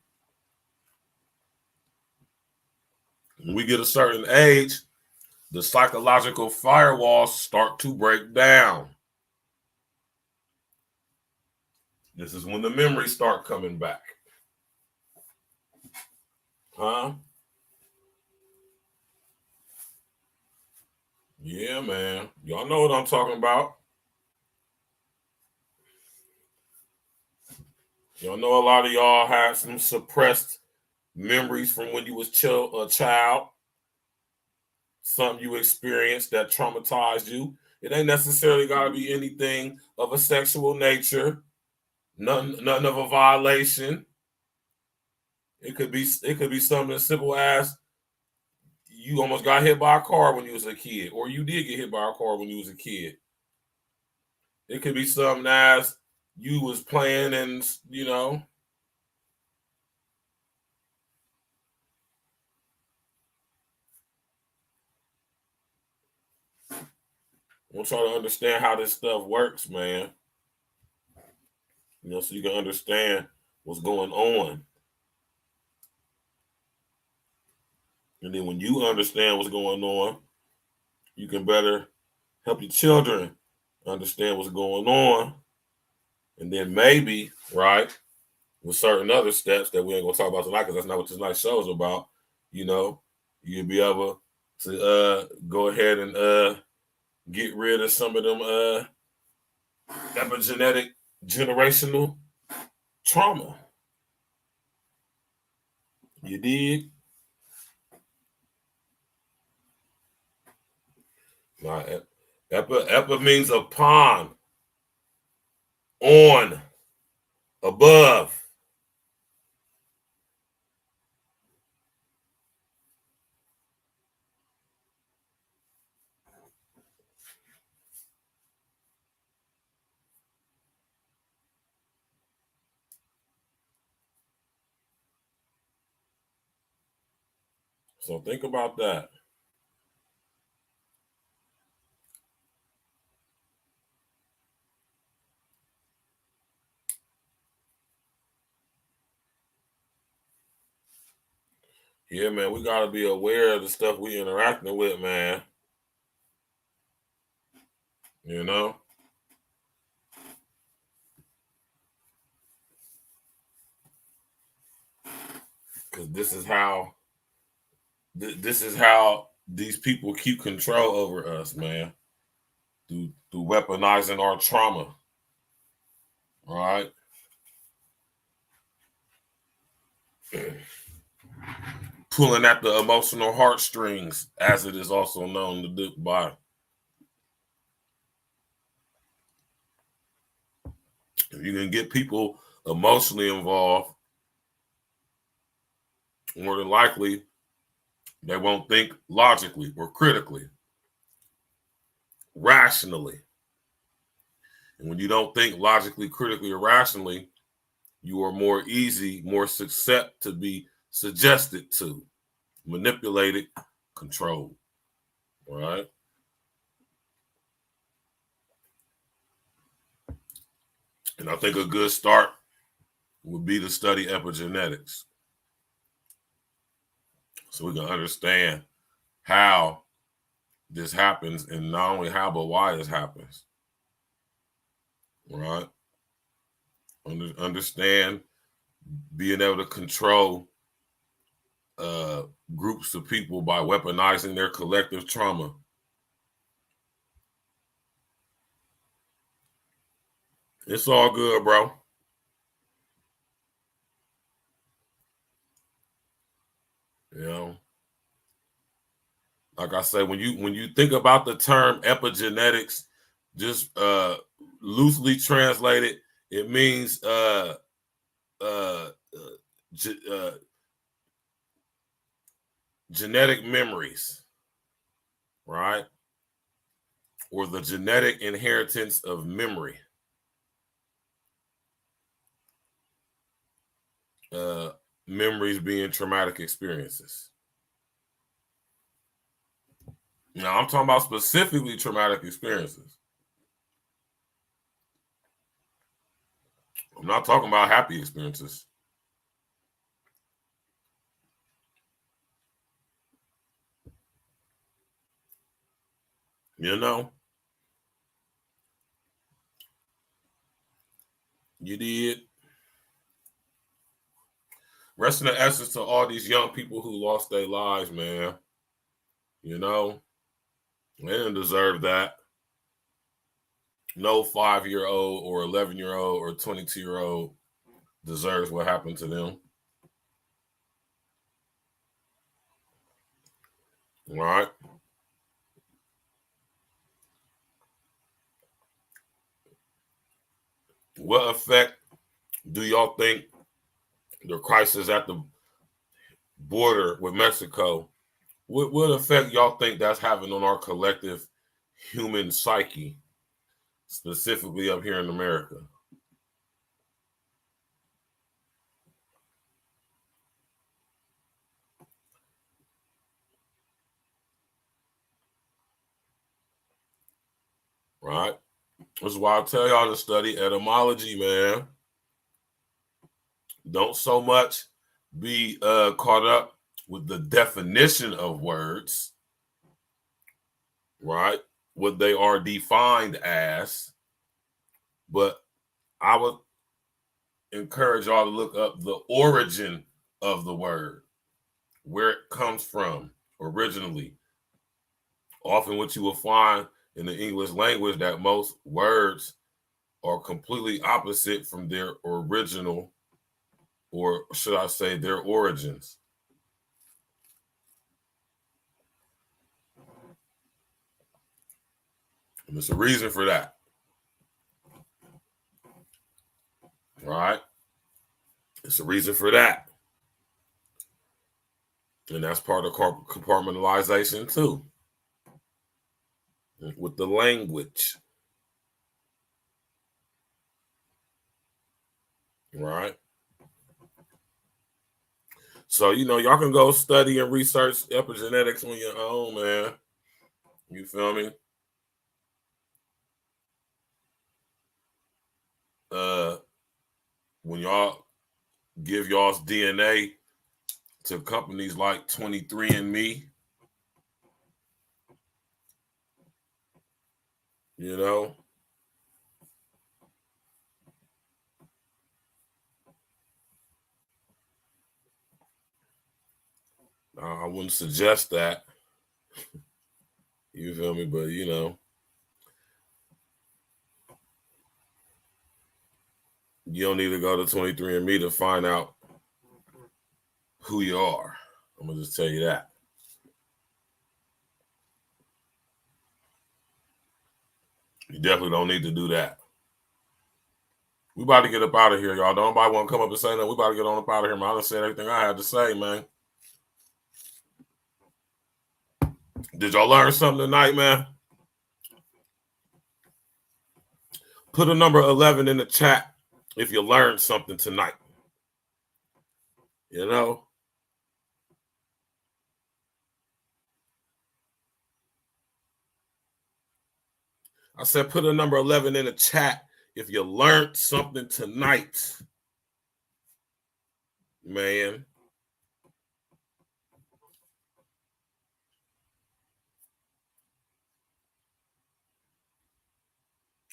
S4: when we get a certain age, the psychological firewalls start to break down. This is when the memories start coming back. Huh? Yeah, man. Y'all know what I'm talking about. Y'all know a lot of y'all had some suppressed memories from when you was a child. Something you experienced that traumatized you. It ain't necessarily got to be anything of a sexual nature. Nothing of a violation. It could be something as simple as you almost got hit by a car when you was a kid, or you did get hit by a car when you was a kid. It could be something as you was playing and, you know, I want y'all to understand how this stuff works, man. You know, so you can understand what's going on. And then when you understand what's going on, you can better help your children understand what's going on. And then maybe, right, with certain other steps that we ain't going to talk about tonight because that's not what this night show is about, you know, you'll be able to go ahead and get rid of some of them epigenetic generational trauma. You dig? Now, epi means upon, on, above. So think about that. Yeah, man, we got to be aware of the stuff we interacting with, man. You know? Because this is how these people keep control over us, man. Through weaponizing our trauma. All right? Pulling at the emotional heartstrings, as it is also known to do by. If you can get people emotionally involved, more than likely, they won't think logically or critically, rationally. And when you don't think logically, critically, or rationally, you are more susceptible to be suggested to, manipulated, controlled. All right. And I think a good start would be to study epigenetics, so we can understand how this happens, and not only how, but why this happens. Right? Understand being able to control groups of people by weaponizing their collective trauma. It's all good, bro. You know, like I said, when you think about the term epigenetics, just loosely translated, it means genetic memories, right? Or the genetic inheritance of memory. Memories being traumatic experiences. Now, I'm talking about specifically traumatic experiences. I'm not talking about happy experiences. You know? You did. Rest in the essence to all these young people who lost their lives, man. You know? They didn't deserve that. No 5-year-old or 11-year-old or 22-year-old deserves what happened to them. All right? What effect do y'all think the crisis at the border with Mexico, what effect y'all think that's having on our collective human psyche, specifically up here in America? Right? That's why I tell y'all to study etymology, man. Don't so much be caught up with the definition of words, right? What they are defined as. But I would encourage y'all to look up the origin of the word, where it comes from originally. Often what you will find in the English language that most words are completely opposite from their original, or should I say their origins. And there's a reason for that. Right? It's a reason for that. And that's part of compartmentalization too. With the language. Right? So, you know, y'all can go study and research epigenetics on your own, man. You feel me? When y'all give y'all's DNA to companies like 23andMe, you know, I wouldn't suggest that. You feel me? But, you know, you don't need to go to 23andMe to find out who you are. I'm going to just tell you that. You definitely don't need to do that. We about to get up out of here, y'all. Don't nobody want to come up and say nothing. We about to get on up out of here, man. I done said everything I had to say, man. Did y'all learn something tonight, man? Put a number 11 in the chat if you learned something tonight. You know? I said put a number 11 in the chat if you learned something tonight. Man.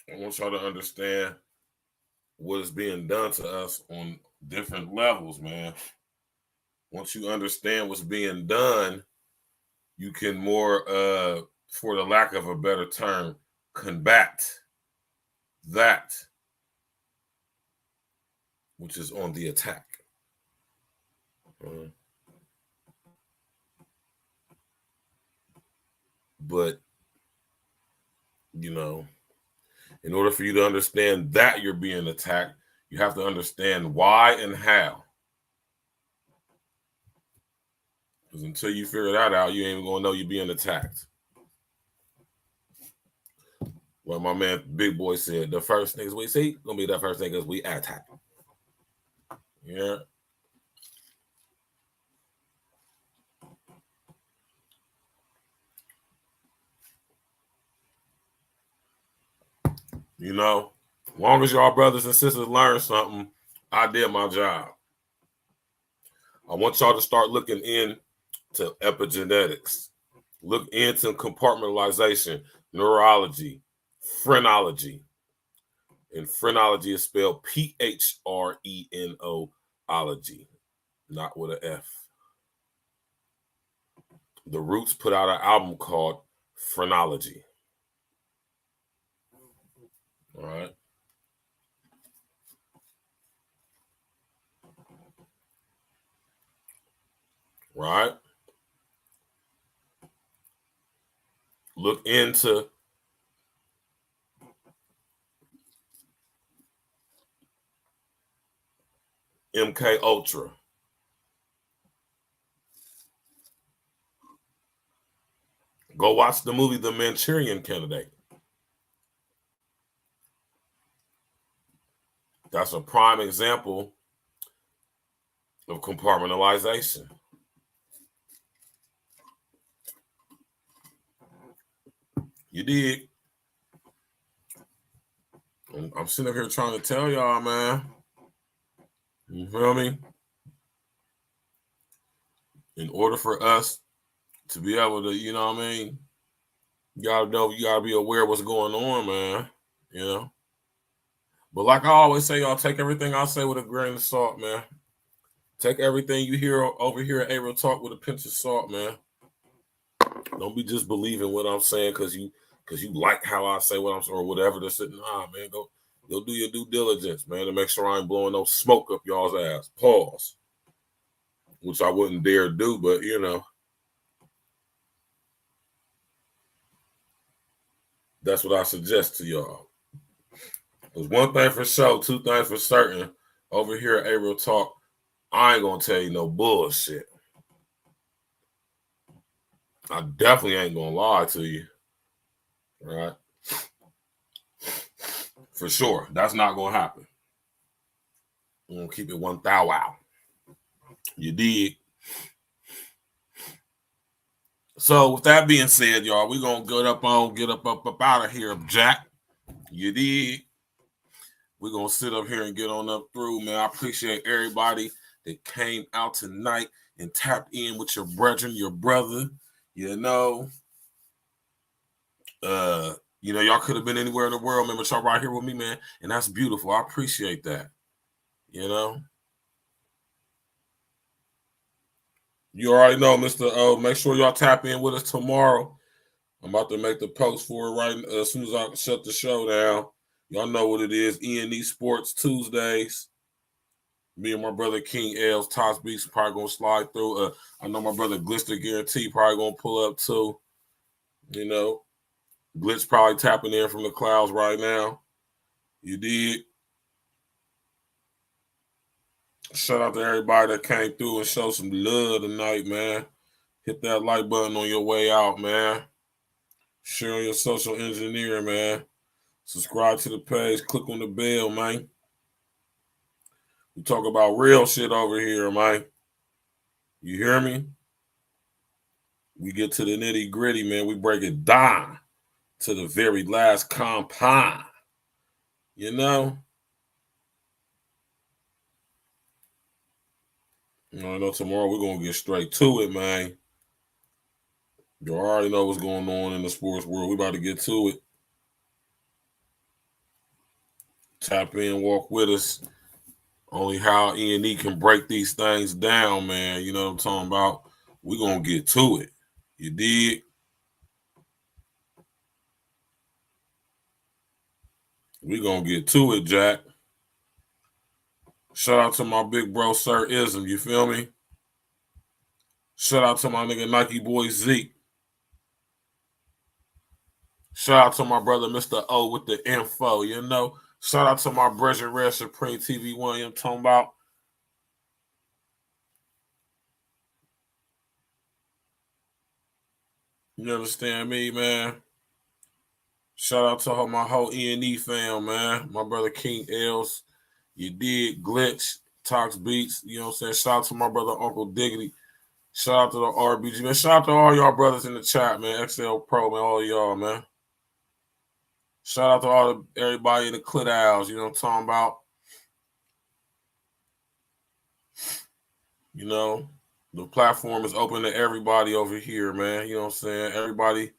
S4: I want y'all to understand what is being done to us on different levels, man. Once you understand what's being done, you can more, for the lack of a better term, combat that which is on the attack. But, you know, in order for you to understand that you're being attacked, you have to understand why and how. Because until you figure that out, you ain't even gonna know you're being attacked. Well, my man Big Boy said, the first things we see gonna be the first thing is we attack. Yeah. You know, as long as y'all brothers and sisters learn something, I did my job. I want y'all to start looking into epigenetics. Look into compartmentalization, neurology, phrenology. And phrenology is spelled P-H-R-E-N-O-ology, not with an F. The Roots put out an album called Phrenology. All right. Right. Look into MK Ultra. Go watch the movie The Manchurian Candidate. That's a prime example of compartmentalization. You did. I'm sitting up here trying to tell y'all, man. You feel me? In order for us to be able to, you know what I mean? You gotta be aware of what's going on, man. You know? But like I always say, y'all, take everything I say with a grain of salt, man. Take everything you hear over here at A-Real Talk with a pinch of salt, man. Don't be just believing what I'm saying because you like how I say what I'm saying or whatever. That's it. Nah, man, go do your due diligence, man, to make sure I ain't blowing no smoke up y'all's ass. Pause. Which I wouldn't dare do, but you know. That's what I suggest to y'all. There's one thing for sure, two things for certain. Over here at A-Real Talk, I ain't gonna tell you no bullshit. I definitely ain't gonna lie to you. All right? For sure. That's not gonna happen. I'm gonna keep it 1,000 out. You dig? So with that being said, y'all, we're gonna get up out of here, Jack. You dig? We're gonna sit up here and get on up through, man. I appreciate everybody that came out tonight and tapped in with your brethren, your brother. You know, y'all could have been anywhere in the world, man, but y'all right here with me, man, and that's beautiful. I appreciate that. You know, you already know, Mr. O. Make sure y'all tap in with us tomorrow. I'm about to make the post for it right as soon as I shut the show down. Y'all know what it is. E.N.E Sports Tuesdays. Me and my brother King L's Tots Beats probably gonna slide through. I know my brother Glister Guarantee probably gonna pull up too. You know, Glitch probably tapping in from the clouds right now. You did. Shout out to everybody that came through and showed some love tonight, man. Hit that like button on your way out, man. Share on your social engineer, man. Subscribe to the page. Click on the bell, man. We talk about real shit over here, man. You hear me? We get to the nitty gritty, man. We break it down to the very last compound. You know? I know tomorrow we're going to get straight to it, man. You already know what's going on in the sports world. We about to get to it. Tap in, walk with us. Only how E.N.E can break these things down, man. You know what I'm talking about? We're going to get to it. You dig? We're going to get to it, Jack. Shout out to my big bro, Sir Ism. You feel me? Shout out to my nigga Nike boy Zeke. Shout out to my brother, Mr. O, with the info, you know? Shout out to my Brethren Red Supreme TV1, you know what I'm talking about? You understand me, man? Shout out to my whole E.N.E fam, man. My brother King Els. You did Glitch, Tox Beats, you know what I'm saying? Shout out to my brother Uncle Diggity. Shout out to the RBG, man. Shout out to all y'all brothers in the chat, man. XL Pro, man. All y'all, man. Shout out to everybody in the Clit Owls, you know what I'm talking about? You know, the platform is open to everybody over here, man. You know what I'm saying? Everybody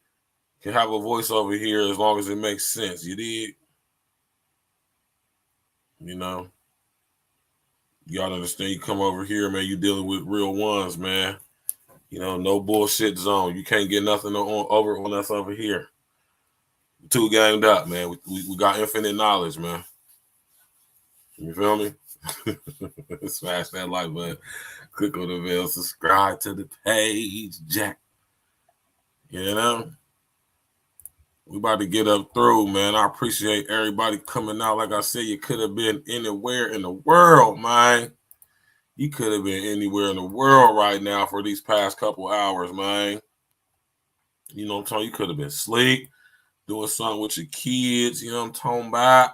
S4: can have a voice over here as long as it makes sense. You dig? You know? You gotta understand, you come over here, man, you dealing with real ones, man. You know, no bullshit zone. You can't get nothing over on us over here. Too ganged up, man. We got infinite knowledge, man. You feel me? Smash that like button. Click on the bell. Subscribe to the page, Jack. You know? We about to get up through, man. I appreciate everybody coming out. Like I said, you could have been anywhere in the world, man. You could have been anywhere in the world right now for these past couple hours, man. You know what I'm talking? You could have been asleep, doing something with your kids. You know what I'm talking about?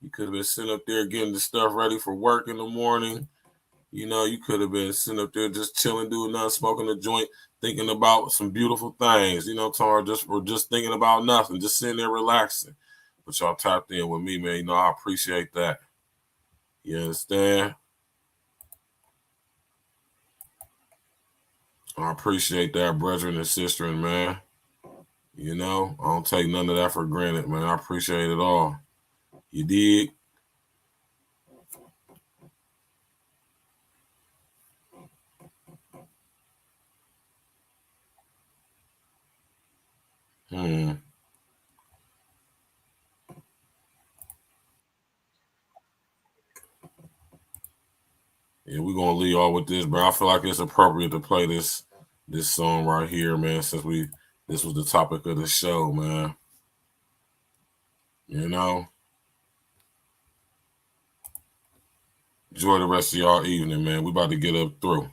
S4: You could have been sitting up there getting the stuff ready for work in the morning. You know, you could have been sitting up there just chilling, doing nothing, smoking a joint, thinking about some beautiful things. You know what I'm talking about? Or just thinking about nothing, just sitting there relaxing. But y'all tapped in with me, man. You know, I appreciate that. You understand? I appreciate that, brethren and sisters, man. You know, I don't take none of that for granted, man. I appreciate it all. You dig? Yeah, we're gonna leave y'all with this, bro. I feel like it's appropriate to play this song right here, man, since this was the topic of the show, man. You know? Enjoy the rest of y'all evening, man. We about to get up through.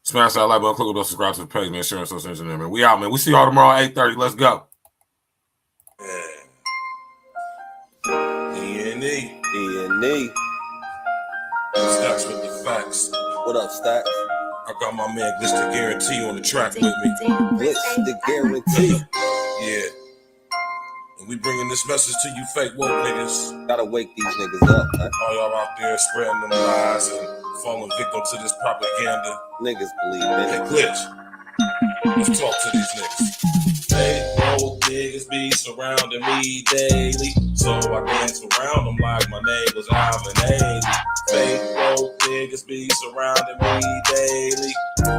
S4: Smash that like button, click on the subscribe to the page, man. Share and social media, man. We out, man. We see y'all tomorrow at 8:30. Let's go.
S1: E.N.E.
S3: E.N.E.
S1: Stacks with the facts.
S3: What up, Stacks?
S1: I got my man Glitch the Guarantee on the track with me.
S3: Glitch the Guarantee.
S1: Yeah. And we bringing this message to you fake woke niggas.
S3: Gotta wake these niggas up, man.
S1: All y'all out there spreading them lies and falling victim to this propaganda.
S3: Niggas believe it.
S1: Hey, Glitch. Let's talk to these niggas. Fake woke niggas be surrounding me daily, so I dance around them like my name was Alvin. Fake woke niggas be surrounding me daily.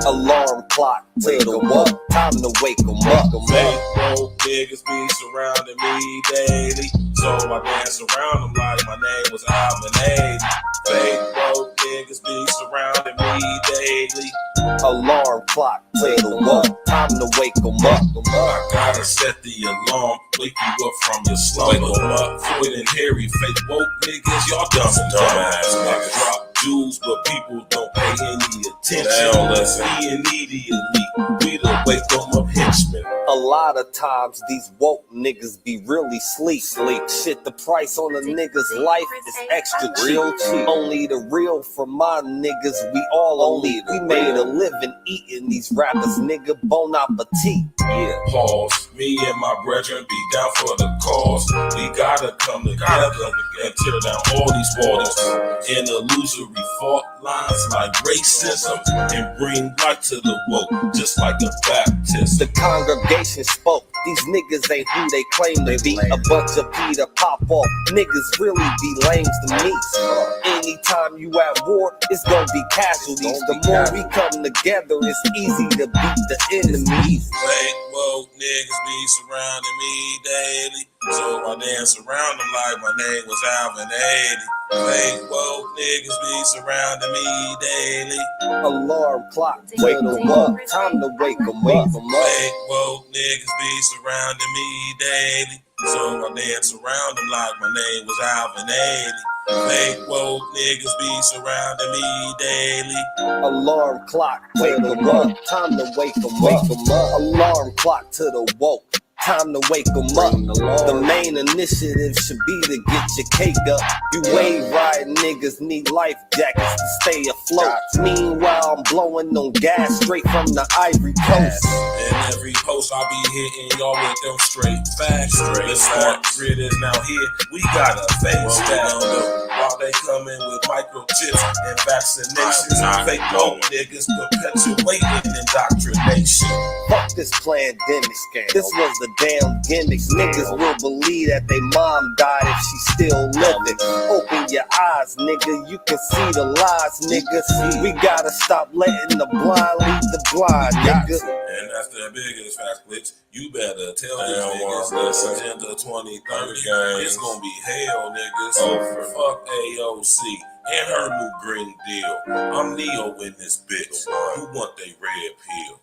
S3: Alarm clock, take 'em up, time to wake 'em up.
S1: Fake woke niggas be surrounding me daily, so I dance around them like my name was Alvin. Fake woke niggas be surrounding me daily.
S3: Alarm clock, take 'em up, time to wake 'em up.
S1: I gotta set the alarm, wake you up from your slumber. Wake 'em up, Floyd and Harry, fake woke niggas, y'all dumbass niggas. Drop jewels, but people don't pay any attention. E.N.E. the elite, we the
S4: wake them up henchmen.
S3: A lot of times these woke niggas be really sleep. Shit, the price on a nigga's life is extra cheap. Only the real for my niggas, we all elite. We made a living eating these rappers, nigga, bon appetit. Yeah.
S4: Pause. Me and my brethren be down for the cause. We gotta come together and tear down all these walls and illusory fault lines like racism and bring light to the woke, just like a Baptist.
S3: The congregation spoke. These niggas ain't who they claim to be. A bunch of Peter pop-off niggas really be lames to me. Anytime you at war, it's gonna be casualties. The more we come together, it's easy to beat the enemies.
S4: Fake woke niggas be surrounding me daily, so I dance around them like my name was Alvin 80. Fake woke niggas be surrounding me daily.
S3: Alarm clock, wake them up. Time to wake them up.
S4: Fake woke niggas be surrounding me daily, so I dance around them like my name was Alvin 80. Fake woke niggas be surrounding me daily.
S3: Alarm clock, wake them up. Time to wake them up. Alarm clock to the woke. Time to wake them up. The main initiative should be to get your cake up. You wave riding niggas need life jackets to stay afloat. Meanwhile, I'm blowing on gas straight from the Ivory Coast.
S4: And every post I be hitting y'all with them straight facts. The smart grid is now here. We got a face down though. While they coming with microchips and vaccinations, fake woke niggas perpetuating indoctrination.
S3: Fuck this pandemic. This was the damn gimmick. Niggas will believe that they mom died if she still living. Open your eyes, nigga. You can see the lies, nigga. We gotta stop letting the blind lead the blind, nigga.
S4: And that's the biggest fact, Blitz. You better tell these niggas this Agenda 2030. It's gonna be hell, niggas. Fuck AOC and her new Green Deal. I'm Neo in this bitch. Who want they red pill?